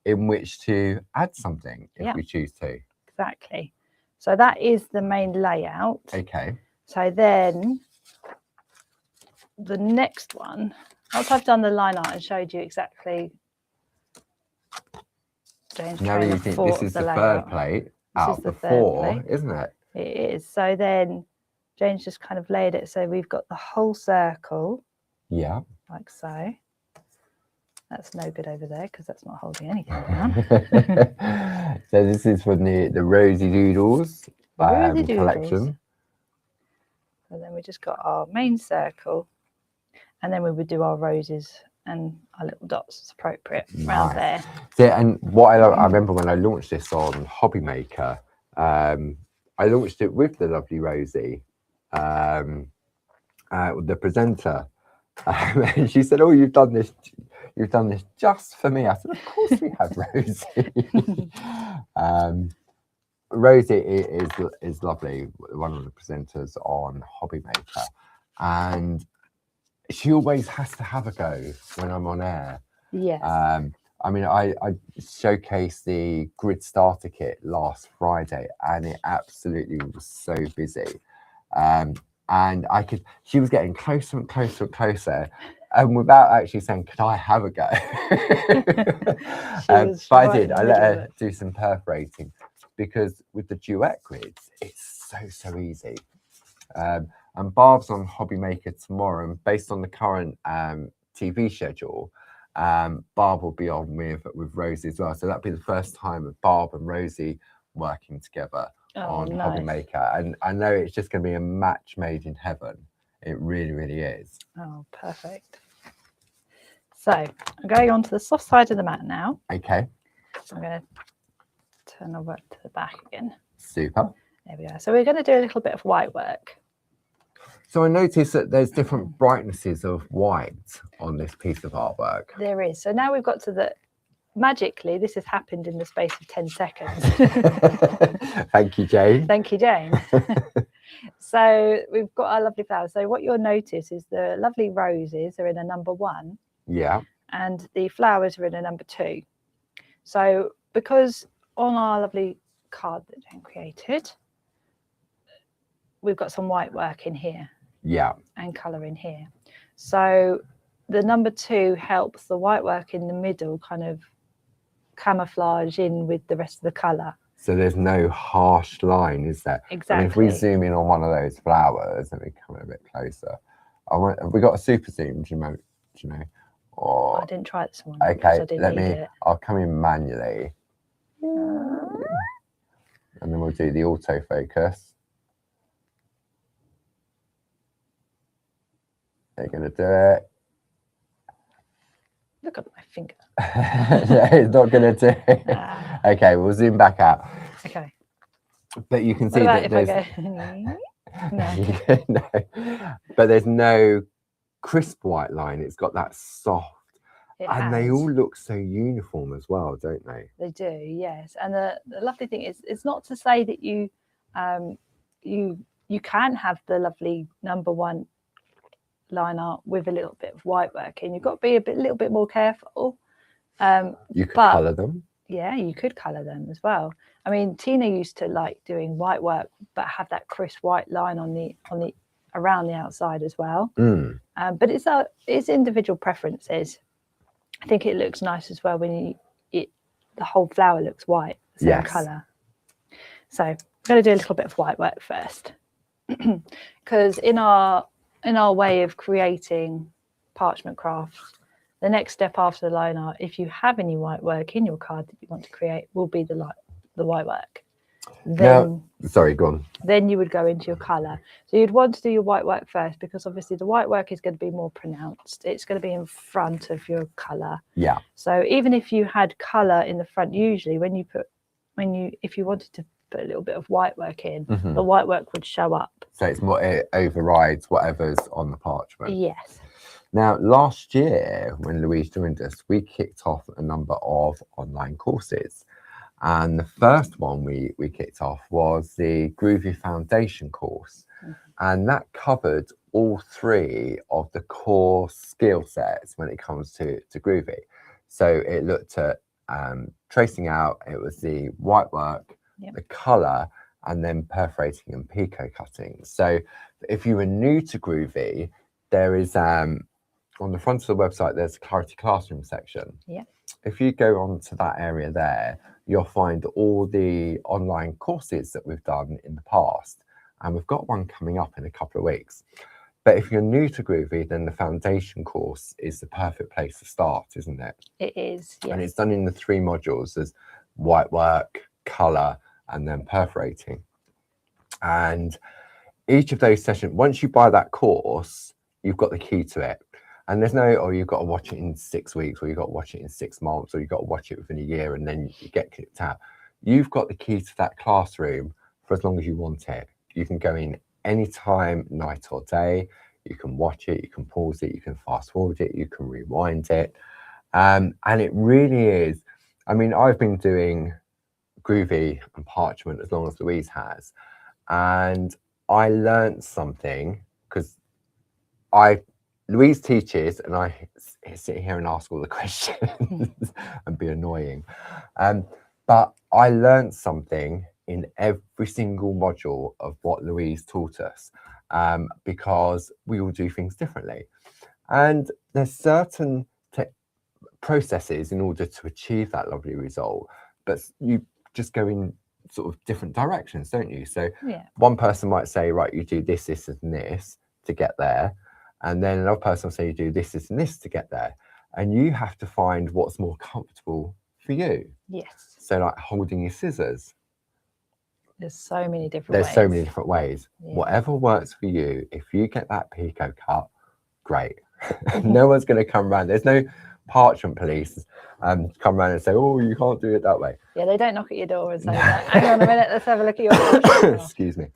in which to add something if we choose to. Exactly. So that is the main layout. Okay. So then the next one, once I've done the line art and showed you exactly. Now you think this is the third plate out of the 4, isn't it? It is. So then Jane's just kind of laid it so we've got the whole circle. Yeah. Like so. That's no good over there because that's not holding anything down. So this is from the Rosy Doodles collection. And then we just got our main circle, and then we would do our roses and our little dots as appropriate around there. So, and what I remember when I launched this on Hobby Maker, I launched it with the lovely Rosie, the presenter, and she said, "Oh, you've done this just for me." I said, "Of course we have, Rosie." Rosie is lovely, one of the presenters on Hobby Maker, and she always has to have a go when I'm on air. Yes. I mean, I showcased the grid starter kit last Friday, and it absolutely was so busy. And she was getting closer and closer and closer, and without actually saying, "Could I have a go?" But I did. I let her do some perforating, because with the duet grids, it's so easy. And Barb's on Hobby Maker tomorrow, and based on the current TV schedule, Barb will be on with Rosie as well. So that'll be the first time of Barb and Rosie working together on Hobby Maker. And I know it's just going to be a match made in heaven. It really is. Oh, perfect. So I'm going on to the soft side of the mat now. Okay. So I'm going to turn over to the back again. Super. There we go. So we're going to do a little bit of white work. So I noticed that there's different brightnesses of white on this piece of artwork. There is. So now we've got to the, magically, this has happened in the space of 10 seconds. Thank you, Jane. Thank you, Jane. So we've got our lovely flowers. So what you'll notice is the lovely roses are in a number 1. Yeah. And the flowers are in a number 2. So because on our lovely card that Jane created, we've got some white work in here. Yeah. And colour in here. So the number 2 helps the white work in the middle kind of camouflage in with the rest of the colour. So there's no harsh line, is there? Exactly. I mean, if we zoom in on one of those flowers, let me come a bit closer. Have we got a super zoom, do you know? Or... I didn't try this one. Okay, I'll come in manually. And then we'll do the autofocus. They're going to do it. Look at my finger. No, it's not going to do it. Okay, we'll zoom back out. Okay. But you can see that there's... No. But there's no crisp white line. It's got that soft. They all look so uniform as well, don't they? They do, yes. And the lovely thing is, it's not to say that you can have the lovely number 1 line art with a little bit of white work in. You've got to be a little bit more careful. You could colour them. Yeah, you could colour them as well. I mean, Tina used to like doing white work, but have that crisp white line on the around the outside as well. But it's individual preferences. I think it looks nice as well when the whole flower looks white, the same colour. So I'm going to do a little bit of white work first, because in our way of creating parchment crafts, the next step after the line art, if you have any white work in your card that you want to create, will be the white work. then sorry, go on. Then you would go into your colour. So you'd want to do your white work first, because obviously the white work is going to be more pronounced. It's going to be in front of your colour. Yeah. So even if you had colour in the front, usually if you wanted to put a little bit of white work in, the white work would show up. So it's more, it overrides whatever's on the parchment. Yes. Now, last year when Louise joined us, we kicked off a number of online courses. And the first one we kicked off was the Groovi Foundation course. And that covered all three of the core skill sets when it comes to Groovi. So it looked at tracing out, it was the white work, the colour, and then perforating and picot cutting. So if you were new to Groovi, there is on the front of the website, there's a Clarity Classroom section. Yeah. If you go on to that area there, you'll find all the online courses that we've done in the past. And we've got one coming up in a couple of weeks. But if you're new to Groovi, then the foundation course is the perfect place to start, isn't it? It is, yes. And it's done in the 3 modules. There's white work, colour, and then perforating. And each of those sessions, once you buy that course, you've got the key to it. And there's no, oh, you've got to watch it in 6 weeks, or you've got to watch it in 6 months, or you've got to watch it within a year, and then you get kicked out. You've got the key to that classroom for as long as you want it. You can go in anytime, night or day. You can watch it, you can pause it, you can fast forward it, you can rewind it. And it really is, I mean, I've been doing Groovi and parchment as long as Louise has. And I learned something, because Louise teaches and I sit here and ask all the questions and be annoying. But I learned something in every single module of what Louise taught us, because we all do things differently. And there's certain processes in order to achieve that lovely result, but you just go in sort of different directions, don't you? So one person might say, right, you do this, this, and this to get there. And then another person will say you do this, this, and this to get there. And you have to find what's more comfortable for you. Yes. So like holding your scissors. There's so many different ways. There's so many different ways. Yeah. Whatever works for you, if you get that picot cut, great. No one's going to come around. There's no parchment police come around and say, oh, you can't do it that way. Yeah, they don't knock at your door and say, hang on a minute, let's have a look at your Excuse me.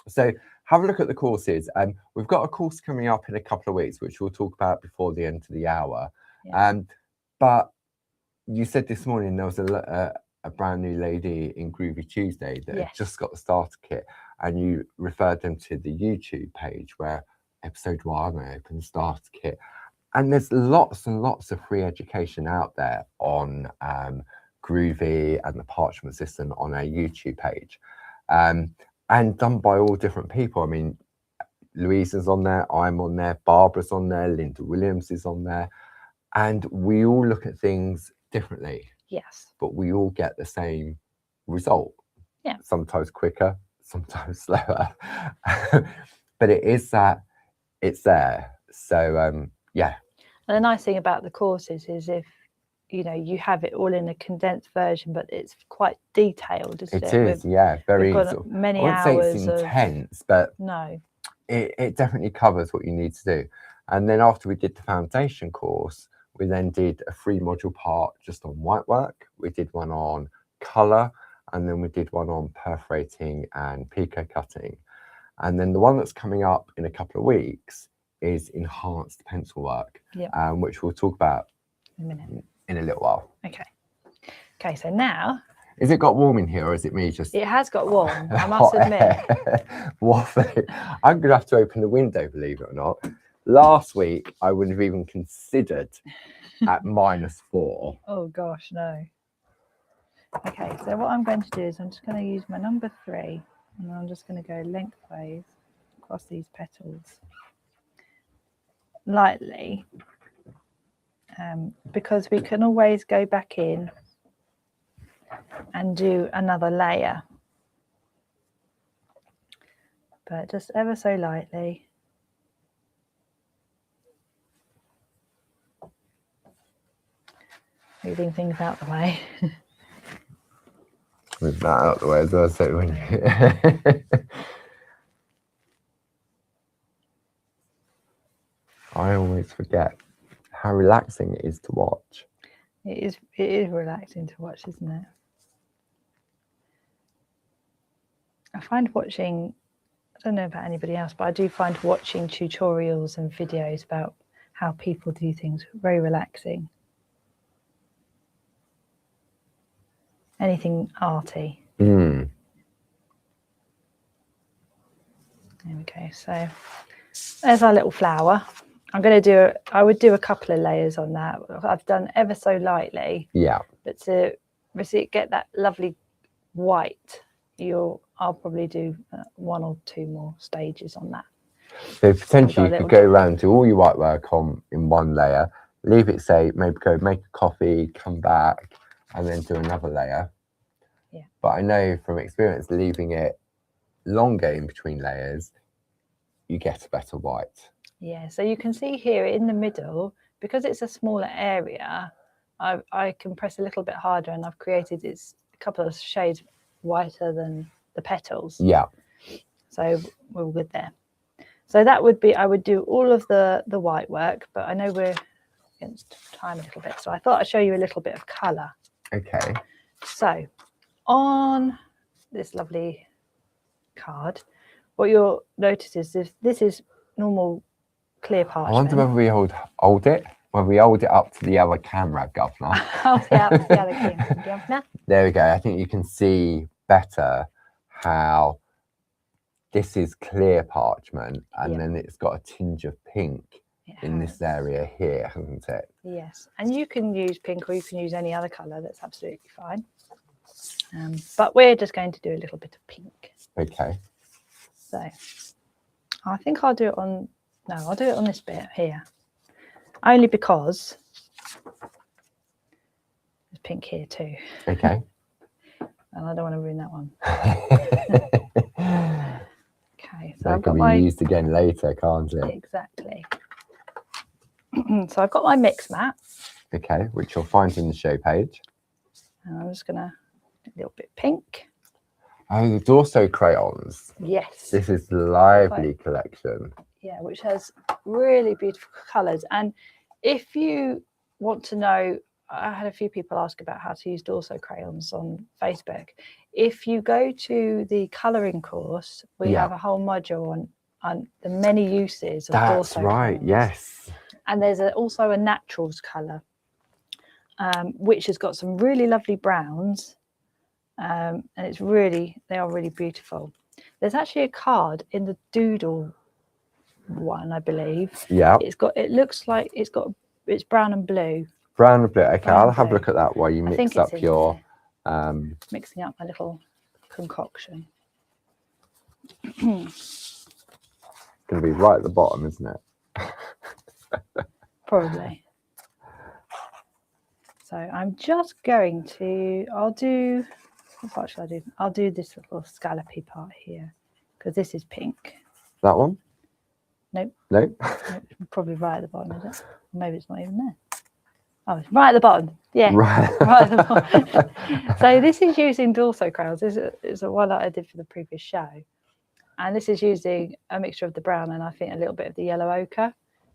So have a look at the courses. We've got a course coming up in a couple of weeks, which we'll talk about before the end of the hour. Yeah. But you said this morning there was a brand new lady in Groovi Tuesday that had just got the starter kit, and you referred them to the YouTube page where episode 1, I opened the starter kit. And there's lots and lots of free education out there on Groovi and the parchment system on our YouTube page. And done by all different people. I mean, Louise is on there, I'm on there, Barbara's on there, Linda Williams is on there. And we all look at things differently. Yes. But we all get the same result. Yeah. Sometimes quicker, sometimes slower. But it is that it's there. So, yeah. And the nice thing about the courses is if, you know, you have it all in a condensed version, but it's quite detailed, isn't it? It is, yeah, very sort of many I wouldn't hours. Say it's intense, but no, it definitely covers what you need to do. And then after we did the foundation course, we then did a 3 module part just on white work. We did one on colour, and then we did one on perforating and picot cutting. And then the one that's coming up in a couple of weeks is enhanced pencil work, which we'll talk about in a little while. Okay, so now, is it got warm in here, or is it me just? It has got warm, I must admit. I'm gonna have to open the window, believe it or not. Last week I wouldn't have even considered at -4. Oh gosh, no. Okay, so what I'm going to do is I'm just going to use my number 3, and I'm just going to go lengthways across these petals lightly, because we can always go back in and do another layer, but just ever so lightly. Moving things out the way. Move that out the way as well. So when you I always forget how relaxing it is to watch. It is relaxing to watch, isn't it? I find watching, I don't know about anybody else, but I do find watching tutorials and videos about how people do things very relaxing. Anything arty. Mm. There we go. So there's our little flower. I'm going to do, I would do a couple of layers on that. I've done ever so lightly. Yeah. But to get that lovely white, I'll probably do 1 or 2 more stages on that. So potentially you could go around to all your white work on in one layer, leave it, say, maybe go make a coffee, come back, and then do another layer. Yeah. But I know from experience, leaving it longer in between layers, you get a better white. Yeah, so you can see here in the middle, because it's a smaller area, I can press a little bit harder, and I've created a couple of shades whiter than the petals. Yeah. So we're all good there. So that would be, I would do all of the white work, but I know we're against time a little bit, so I thought I'd show you a little bit of colour. Okay. So on this lovely card, what you'll notice is this is normal clear parchment. I wonder whether we hold it, whether we hold it up to the other camera, Governor. Hold it up to the other camera, Governor. There we go. I think you can see better how this is clear parchment, and then it's got a tinge of pink in this area here, hasn't it? Yes, and you can use pink, or you can use any other colour. That's absolutely fine. But we're just going to do a little bit of pink. Okay. So I think I'll do it on, no, I'll do it on this bit here. Only because there's pink here too. Okay. And I don't want to ruin that one. Okay, so that can be used again later, can't it? Exactly. So I've got my mix mat. Okay, which you'll find in the show page. And I'm just going to do a little bit pink. Oh, the Dorso crayons. Yes. This is the Lively collection. Yeah, which has really beautiful colours. And if you want to know, I had a few people ask about how to use Dorso crayons on Facebook. If you go to the colouring course, we have a whole module on the many uses of Dorso crayons. Yes. And there's also a naturals colour, which has got some really lovely browns. And it's really, they are really beautiful. There's actually a card in the doodle one, I believe. Yeah. It looks like it's brown and blue. Brown and blue. Okay, I'll have a look at that while you mix up your mixing up my little concoction. It's gonna be right at the bottom, isn't it? Probably. So I'm just going to, what part should I do? I'll do this little scallopy part here, because this is pink. That one? Nope. Nope. Probably right at the bottom, is it? Maybe it's not even there. Oh, it's right at the bottom. Yeah, right at the bottom. So this is using Dorso crayons. This is a one that I did for the previous show. And this is using a mixture of the brown and I think a little bit of the yellow ochre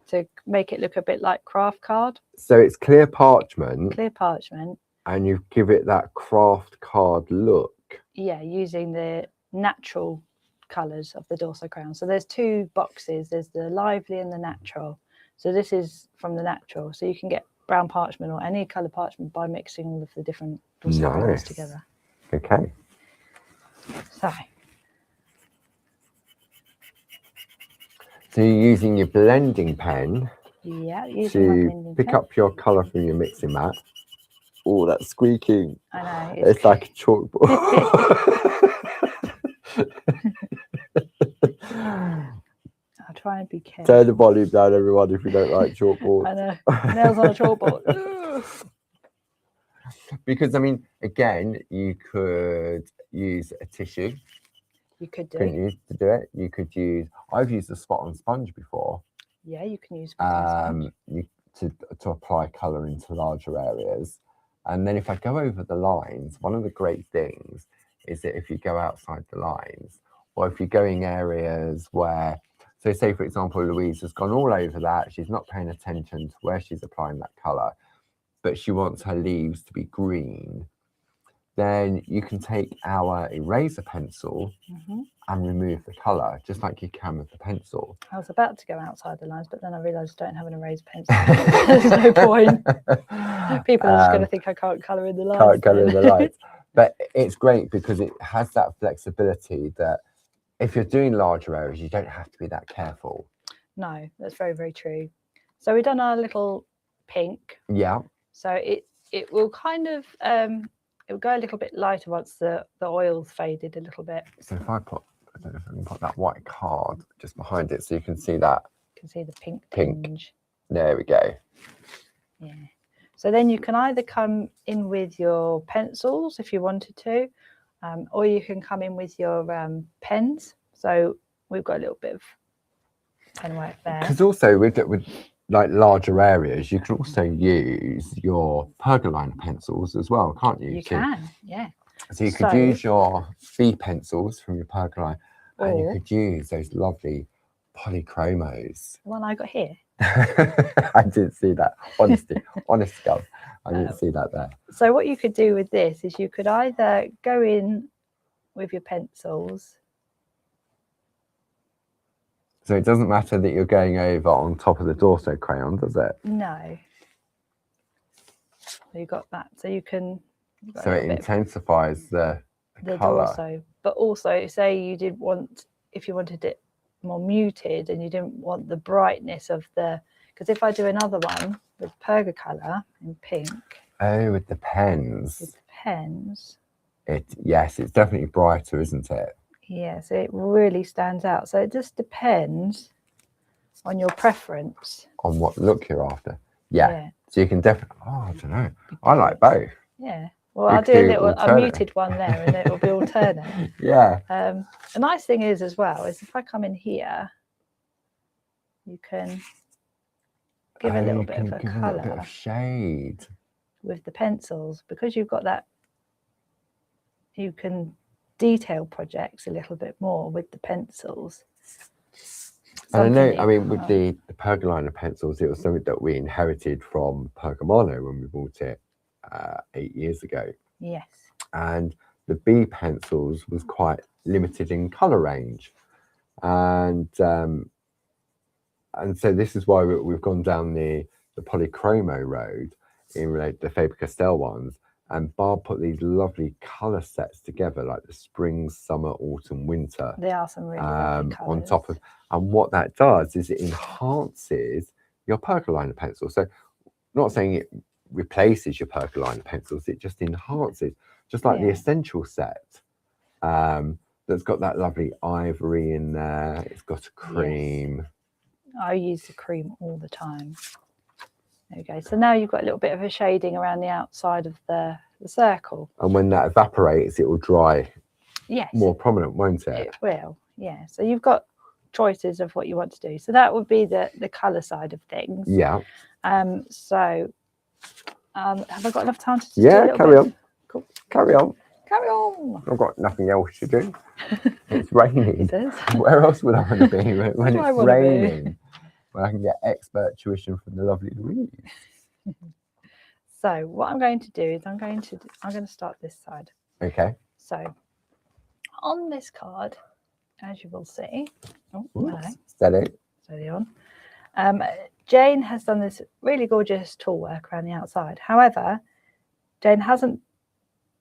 to make it look a bit like craft card. So it's clear parchment. Clear parchment. And you give it that craft card look. Yeah, using the natural colours of the Dorso crayon. So there's 2 boxes. There's the Lively and the Natural. So this is from the Natural. So you can get brown parchment or any colour parchment by mixing all of the different Dorso crayons together. Okay. So you're using your blending pen to pick up your colour from your mixing mat. Oh, that's squeaking. I know. It's like a chalkboard. I'll try and be careful. Turn the volume down, everyone, if you don't like chalkboard. I know. Nails on a chalkboard. Because, I mean, again, you could use a tissue. You could do. Couldn't you, to do it? You could use, I've used a spot on sponge before. Yeah, you can use spot on sponge. To apply colour into larger areas. And then if I go over the lines, one of the great things is that if you go outside the lines, or if you're going areas where, so say for example, Louise has gone all over that, she's not paying attention to where she's applying that colour, but she wants her leaves to be green, then you can take our eraser pencil and remove the colour, just like you can with the pencil. I was about to go outside the lines, but then I realised I don't have an eraser pencil. There's no point. People are just going to think I can't colour in the lines. Can't colour in the lines. But it's great because it has that flexibility that if you're doing larger areas, you don't have to be that careful. No, that's very, very true. So we've done our little pink. Yeah. So it will kind of it will go a little bit lighter once the oil's faded a little bit. So if I don't know if I can put that white card just behind it so you can see that. You can see the pink tinge. There we go. Yeah. So then you can either come in with your pencils if you wanted to, or you can come in with your pens. So we've got a little bit of pen work there. Because also with like larger areas, you can also use your pergoline pencils as well, can't you? You can, yeah. So you could use your B pencils from your pergoline, and you could use those lovely polychromos. The one I got here. I didn't see that. Honest God, I didn't see that there. So what you could do with this is you could either go in with your pencils. So it doesn't matter that you're going over on top of the Dorso crayon, does it? No. So you got that. So you can. So it intensifies the colour. Dorso, but also say you did want, if you wanted it more muted and you didn't want the brightness of the, because if I do another one with Pergocolour in pink. Oh, with the pens. With the pens. Yes, it's definitely brighter, isn't it? Yeah, so it really stands out. So it just depends on your preference. On what look you're after. Yeah. So you can definitely, I don't know. I like both. Yeah. Well, I'll do a muted one there and it will be alternate. Yeah. The nice thing is as well, is if I come in here, you can give a little bit of a colour. A little bit of shade. With the pencils. Because you've got that, you can detail projects a little bit more with the pencils. And I know, I mean, with the Pergolina pencils, it was something that we inherited from Pergamano when we bought it 8 years ago. Yes. And the B pencils was quite limited in colour range. And so this is why we've gone down the polychromo road in relation to the Faber-Castell ones. And Barb put these lovely colour sets together, like the spring, summer, autumn, winter. They are some really lovely colours. On top of, and what that does is it enhances your Pergolina pencil. So, not saying it replaces your Pergolina pencils, it just enhances, just like the essential set. That's got that lovely ivory in there. It's got a cream. Yes. I use the cream all the time. There we go. So now you've got a little bit of a shading around the outside of the circle. And when that evaporates, it will dry yes. more prominent, won't it? It will, yeah. So you've got choices of what you want to do. So that would be the colour side of things. Yeah. So have I got enough time to do a little carry bit? On. Cool. Carry on. Carry on. I've got nothing else to do. It's raining. It is. Where else would I want to be when it's raining? When I can get expert tuition from the lovely Louise. So what I'm going to do is I'm going to start this side. Okay. So on this card, as you will see, steady on. Jane has done this really gorgeous tool work around the outside. However, Jane hasn't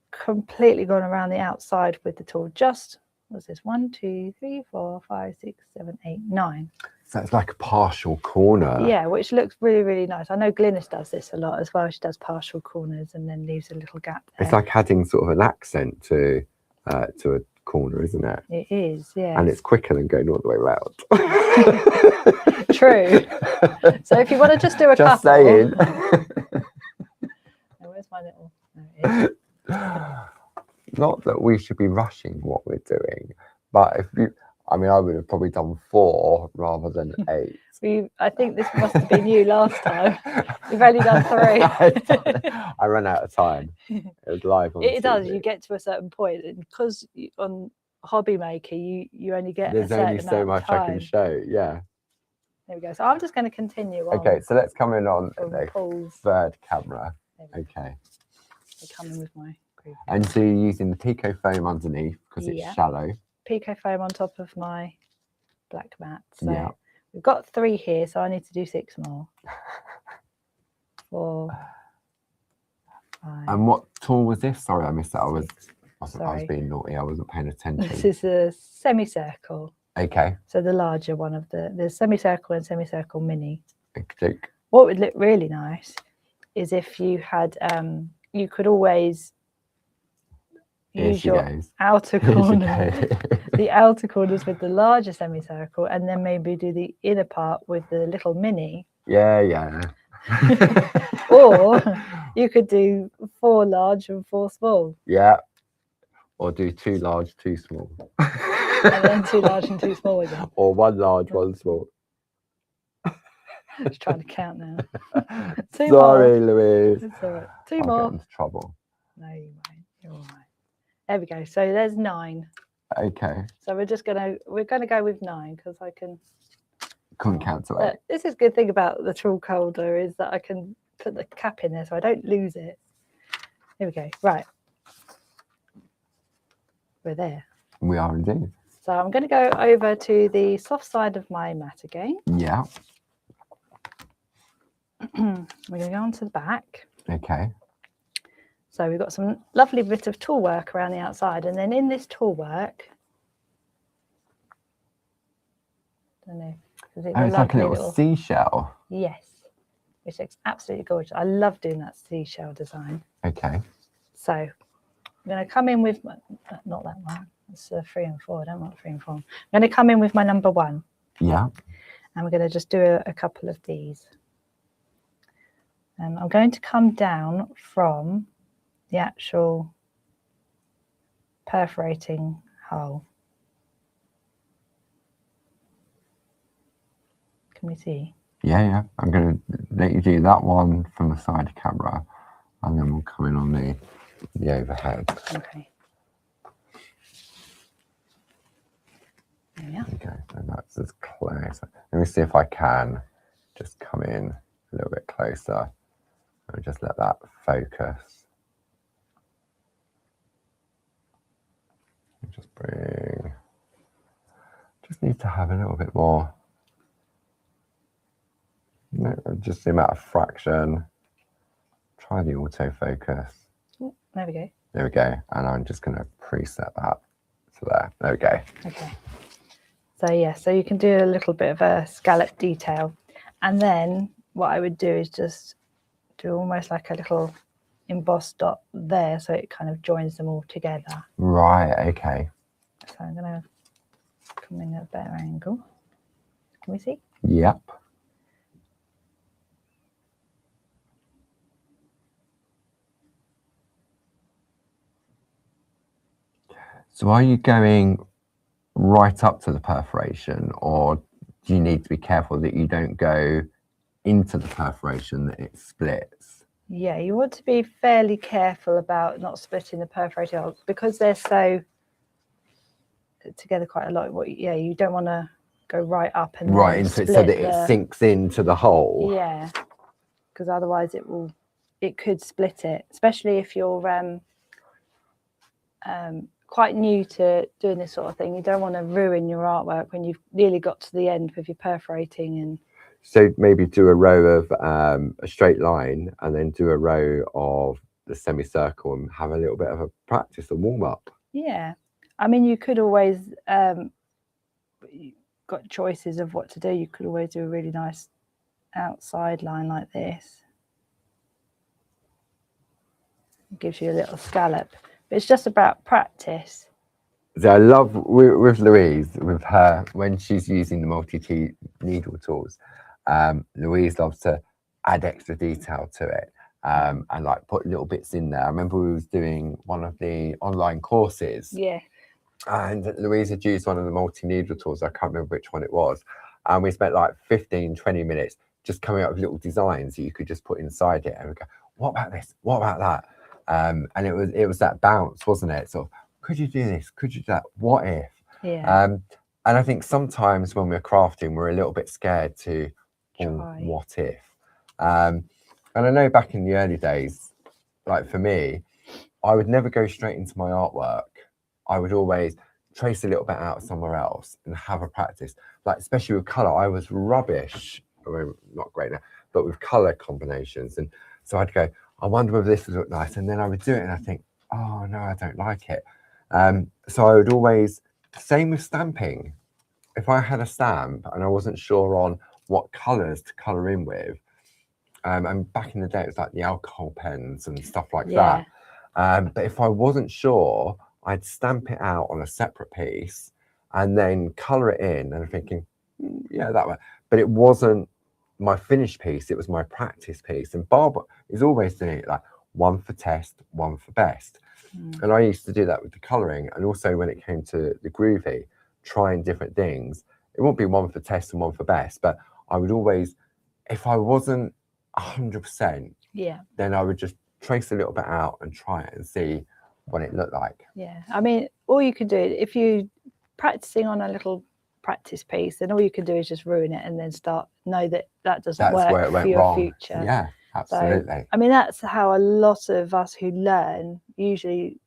completely gone around the outside with the tool. Just what's this? 1, 2, 3, 4, 5, 6, 7, 8, 9. So it's like a partial corner. Yeah, which looks really, really nice. I know Glynis does this a lot as well. She does partial corners and then leaves a little gap there. It's like adding sort of an accent to a corner, isn't it? It is, yeah. And it's quicker than going all the way around. True. So if you want to just do a just couple. saying. Where's my little? There it is. Not that we should be rushing what we're doing, but I mean, I would have probably done 4 rather than 8. I think this must have been you last time. You've only done 3. I ran out of time. It was live on It TV. does. You get to a certain point, and because on Hobby Maker, you only get There's only so much I can show. Yeah. There we go. So I'm just going to continue on. Okay, so let's come in on the Paul's 3rd camera. Okay. I come in with my group. And so you're using the Pico foam underneath because it's shallow. Pico foam on top of my black mat. So we've got 3 here, so I need to do 6 more. 4, 5. And what tool was this? Sorry, I missed that. I was being naughty. I wasn't paying attention. This is a semicircle. Okay. So the larger one of the semicircle and semicircle mini. Okay. What would look really nice is if you had you could always use your outer corner, the outer corners with the larger semicircle, and then maybe do the inner part with the little mini. Yeah. Or you could do 4 large and 4 small. Yeah. Or do 2 large, 2 small. And then 2 large and 2 small again. Or 1 large, 1 small. Just trying to count now. Sorry, Louise. It's all right. 2 I'll more. get into trouble. No, you won't. You're all right. There we go. So there's 9. Okay. So we're gonna go with 9 because I couldn't count to 8. This is a good thing about the chalk holder is that I can put the cap in there so I don't lose it. Here we go. Right. We're there. We are indeed. So I'm going to go over to the soft side of my mat again. Yeah. We're going to go on to the back. Okay. So we've got some lovely bit of tool work around the outside, and then in this tool work, I don't know. It's like a little seashell. Yes, which looks absolutely gorgeous. I love doing that seashell design. Okay. So I'm going to come in with not that one. It's 3 and 4. I don't want 3 and 4. I'm going to come in with my number 1. Yeah. And we're going to just do a couple of these. I'm going to come down from the actual perforating hole. Can we see? Yeah. I'm going to let you do that one from the side camera, and then we'll come in on the overhead. Okay. There we are. Okay, and that's as close. Let me see if I can just come in a little bit closer and just let that focus. Just bring. Just need to have a little bit more. Just the amount of fraction. Try the autofocus. Ooh, there we go. There we go. And I'm just going to preset that to there. There we go. Okay. So yeah, so you can do a little bit of a scallop detail. And then what I would do is just do almost like a little embossed dot there, so it kind of joins them all together. Right, okay. So I'm going to come in at a better angle. Can we see? Yep. So are you going right up to the perforation, or do you need to be careful that you don't go into the perforation, that it splits? Yeah, you want to be fairly careful about not splitting the perforated holes because they're so together quite a lot. Yeah, you don't want to go right up and right into it so that it sinks into the hole. Yeah, because otherwise it could split it, especially if you're quite new to doing this sort of thing. You don't want to ruin your artwork when you've nearly got to the end with your perforating. And so maybe do a row of a straight line and then do a row of the semicircle and have a little bit of a practice and warm up. Yeah, I mean, you could always you've got choices of what to do. You could always do a really nice outside line like this. It gives you a little scallop. But it's just about practice. So I love with Louise, with her, when she's using the multi-needle tools, Louise loves to add extra detail to it and like put little bits in there. I remember we was doing one of the online courses. Yeah. and Louise had used one of the multi-needle tools. I can't remember which one it was. And we spent like 15, 20 minutes just coming up with little designs that you could just put inside it. And we go, what about this? What about that? And it was that bounce, wasn't it? So could you do this? Could you do that? What if? Yeah. And I think sometimes when we're crafting, we're a little bit scared to, what if? And I know back in the early days, like for me, I would never go straight into my artwork. I would always trace a little bit out somewhere else and have a practice. Like, especially with colour, I was rubbish. I mean, not great now, but with colour combinations. And so I'd go, I wonder whether this would look nice. And then I would do it and I think, oh no, I don't like it. So I would always, same with stamping. If I had a stamp and I wasn't sure on what colours to colour in with, and back in the day, it was like the alcohol pens and stuff like that. But if I wasn't sure, I'd stamp it out on a separate piece and then colour it in. And I'm thinking, yeah, that way. But it wasn't my finished piece, it was my practice piece. And Barbara is always doing it like one for test, one for best. And I used to do that with the colouring. And also when it came to the Groovi, trying different things, it won't be one for test and one for best, but I would always, if I wasn't 100%, then I would just trace a little bit out and try it and see what it looked like. Yeah, I mean, all you can do, if you're practicing on a little practice piece, then all you can do is just ruin it and then know that doesn't work for your future. Yeah, absolutely. So, I mean, that's how a lot of us who learn usually,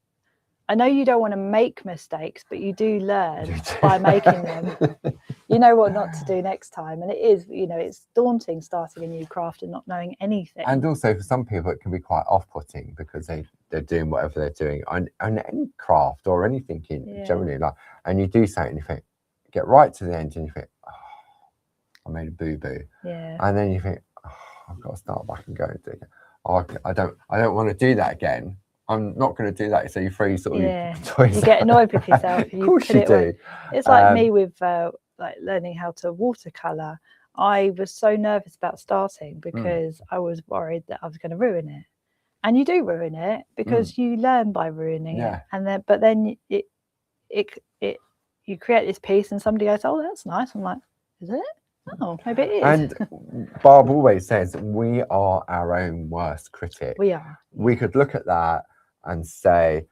I know you don't want to make mistakes, but you do learn by making them. You know what not to do next time. And it is, you know, it's daunting starting a new craft and not knowing anything. And also for some people, it can be quite off-putting because they're doing whatever they're doing on any craft or anything generally. Like, and you do something and you think, get right to the end and you think, oh, I made a boo-boo. Yeah. And then you think, oh, I've got to start back and go and do it. Oh, I don't want to do that again. I'm not going to do that. So you throw sort of your toys. You get annoyed with yourself. Of course you do. It's like me with like learning how to watercolor. I was so nervous about starting because I was worried that I was going to ruin it. And you do ruin it because you learn by ruining it. And then, but then you create this piece and somebody goes, "Oh, that's nice." I'm like, "Is it? Oh, maybe it is." And Barb always says we are our own worst critic. We are. We could look at that and say,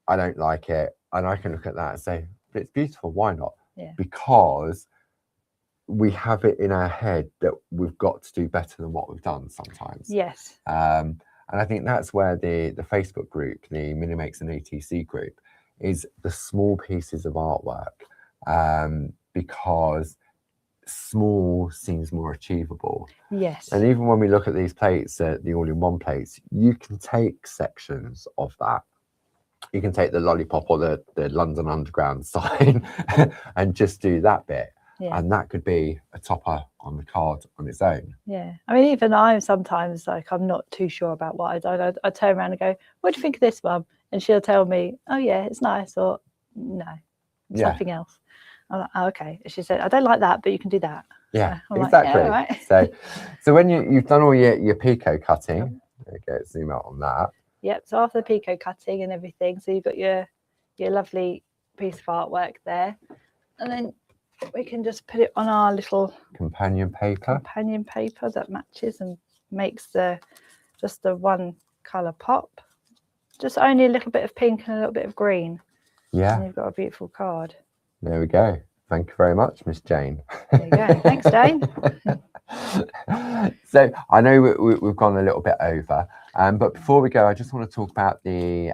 I don't like it. And I can look at that and say, but it's beautiful. Why not? Yeah. Because we have it in our head that we've got to do better than what we've done sometimes. Yes. And I think that's where the Facebook group, the Mini Makes and ATC group, is the small pieces of artwork, because small seems more achievable. Yes. And even when we look at these plates, the all-in-one plates, you can take sections of that. You can take the lollipop or the London Underground sign and just do that bit. Yeah. And that could be a topper on the card on its own. Yeah. I mean, even I'm sometimes like, I'm not too sure about what I turn around and go, "What do you think of this, Mum?" And she'll tell me, "Oh yeah, it's nice," or "No, something else." I'm like, "Oh, okay." And she said, "I don't like that, but you can do that." Yeah, so exactly. Like, yeah, right. So when you've done all your picot cutting, there you go, zoom out on that. Yep. So after the picot cutting and everything, so you've got your lovely piece of artwork there, and then we can just put it on our little companion paper that matches and makes just the one colour pop. Just only a little bit of pink and a little bit of green. Yeah. And you've got a beautiful card. There we go. Thank you very much, Miss Jane. There you go. Thanks, Jane. So I know we've gone a little bit over, but before we go, I just want to talk about the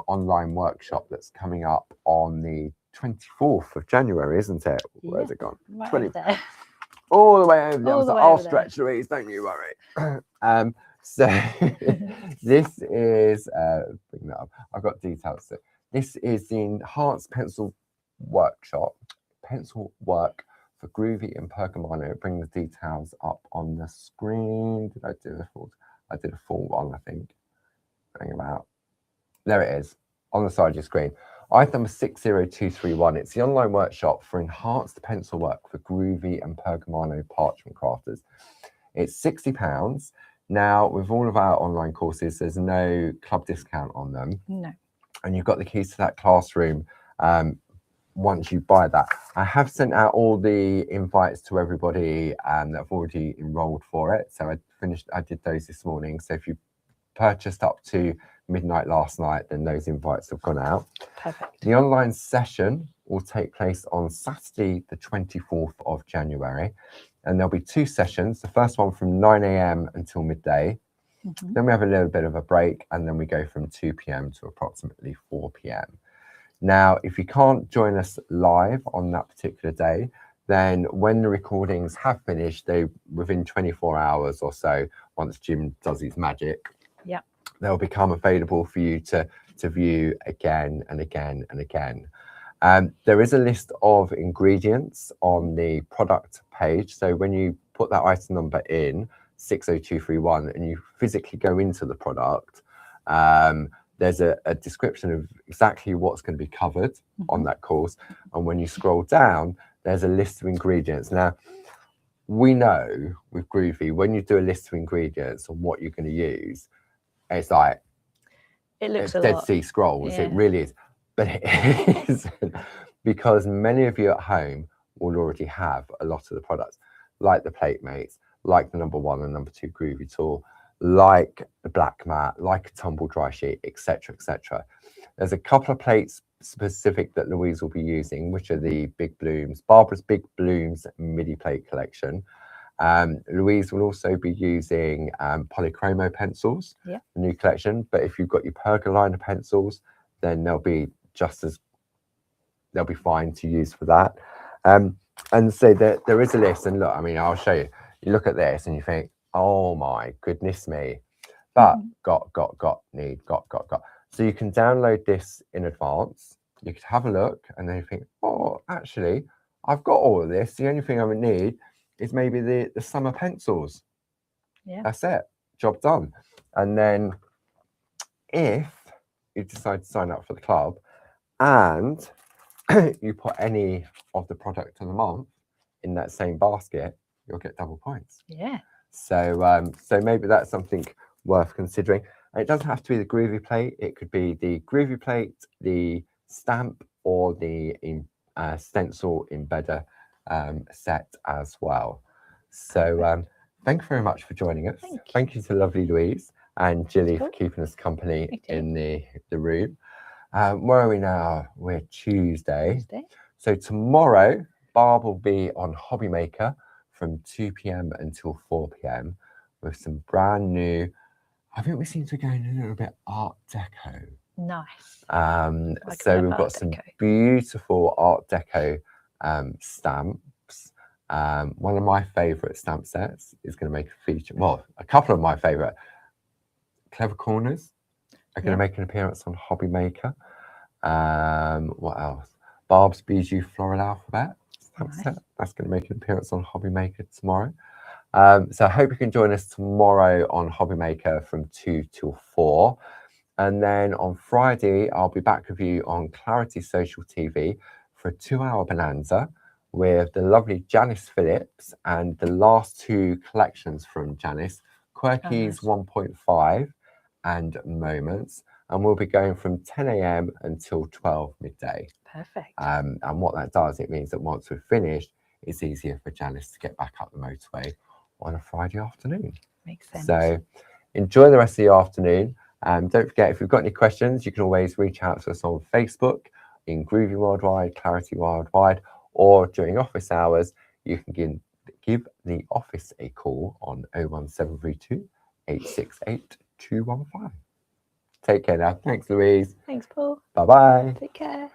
online workshop that's coming up on the 24th of January, isn't it? Where's it gone? Right 20. There. All the way over there. I'll stretch, Louise, don't you worry. So this is, bring that up. I've got details. So this is the Enhanced Pencil Workshop, pencil work for Groovi and Pergamano. Bring the details up on the screen. Did I do the full? I did a full one, I think. Bring about. There it is on the side of your screen. Item number 60231. It's the online workshop for enhanced pencil work for Groovi and Pergamano parchment crafters. It's £60. Now, with all of our online courses, there's no club discount on them. No. And you've got the keys to that classroom once you buy that. I have sent out all the invites to everybody that have already enrolled for it. So I did those this morning. So if you purchased up to midnight last night, then those invites have gone out. Perfect. The online session will take place on Saturday, the 24th of January. And there'll be 2 sessions. The first one from 9 a.m. until midday. Then we have a little bit of a break, and then we go from 2 p.m. to approximately 4 p.m. Now, if you can't join us live on that particular day, then when the recordings have finished, within 24 hours or so, once Jim does his magic, they'll become available for you to view again and again and again. There is a list of ingredients on the product page. So when you put that item number in, 60231, and you physically go into the product, there's a description of exactly what's going to be covered on that course. And when you scroll down, there's a list of ingredients. Now, we know with Groovi, when you do a list of ingredients and what you're going to use, it's like, it looks Dead Sea Scrolls. It really is. But it isn't, because many of you at home will already have a lot of the products, like the plate mates, like the number 1 and number 2 Groovi tool, like the black mat, like a tumble dry sheet, etc., etc. There's a couple of plates specific that Louise will be using, which are the Big Blooms, Barbara's Big Blooms midi plate collection. Louise will also be using polychromo pencils, the new collection. But if you've got your pergolina pencils, then they'll be fine to use for that. And so there is a list. And look, I mean, I'll show you. You look at this and you think, oh my goodness me. But got. So you can download this in advance. You could have a look and then you think, oh, actually, I've got all of this. The only thing I would need is maybe the summer pencils. That's it. Job done. And then if you decide to sign up for the club and you put any of the product of the month in that same basket, you'll get double points. So maybe that's something worth considering. And it doesn't have to be the Groovi plate. It could be the Groovi plate, the stamp, or the stencil embedder set as well. So thank you very much for joining us. Thank you to lovely Louise and Jilly for keeping us company in the room. Where are we now? We're Tuesday. So tomorrow, Barb will be on Hobby Maker from 2 p.m. until 4 p.m. with some brand new, I think we seem to be going a little bit Art Deco. Nice. So we've got some beautiful Art Deco stamps. One of my favourite stamp sets is going to make a feature. Well, a couple of my favourite Clever Corners are going to make an appearance on Hobby Maker. What else? Barb's Bijou Floral Alphabet stamp set. That's going to make an appearance on Hobby Maker tomorrow. So I hope you can join us tomorrow on Hobby Maker from 2 till 4. And then on Friday, I'll be back with you on Clarity Social TV for a 2-hour bonanza with the lovely Janice Phillips and the last 2 collections from Janice, Quirky's 1.5 and Moments. And we'll be going from 10 a.m. until 12 midday. Perfect. And what that does, it means that once we're finished, it's easier for Janice to get back up the motorway on a Friday afternoon. Makes sense. So enjoy the rest of the afternoon. Don't forget, if you've got any questions, you can always reach out to us on Facebook, in Groovi Worldwide, Clarity Worldwide, or during office hours, you can give the office a call on 01732 868 215. Take care now. Thanks, Louise. Thanks, Paul. Bye-bye. Take care.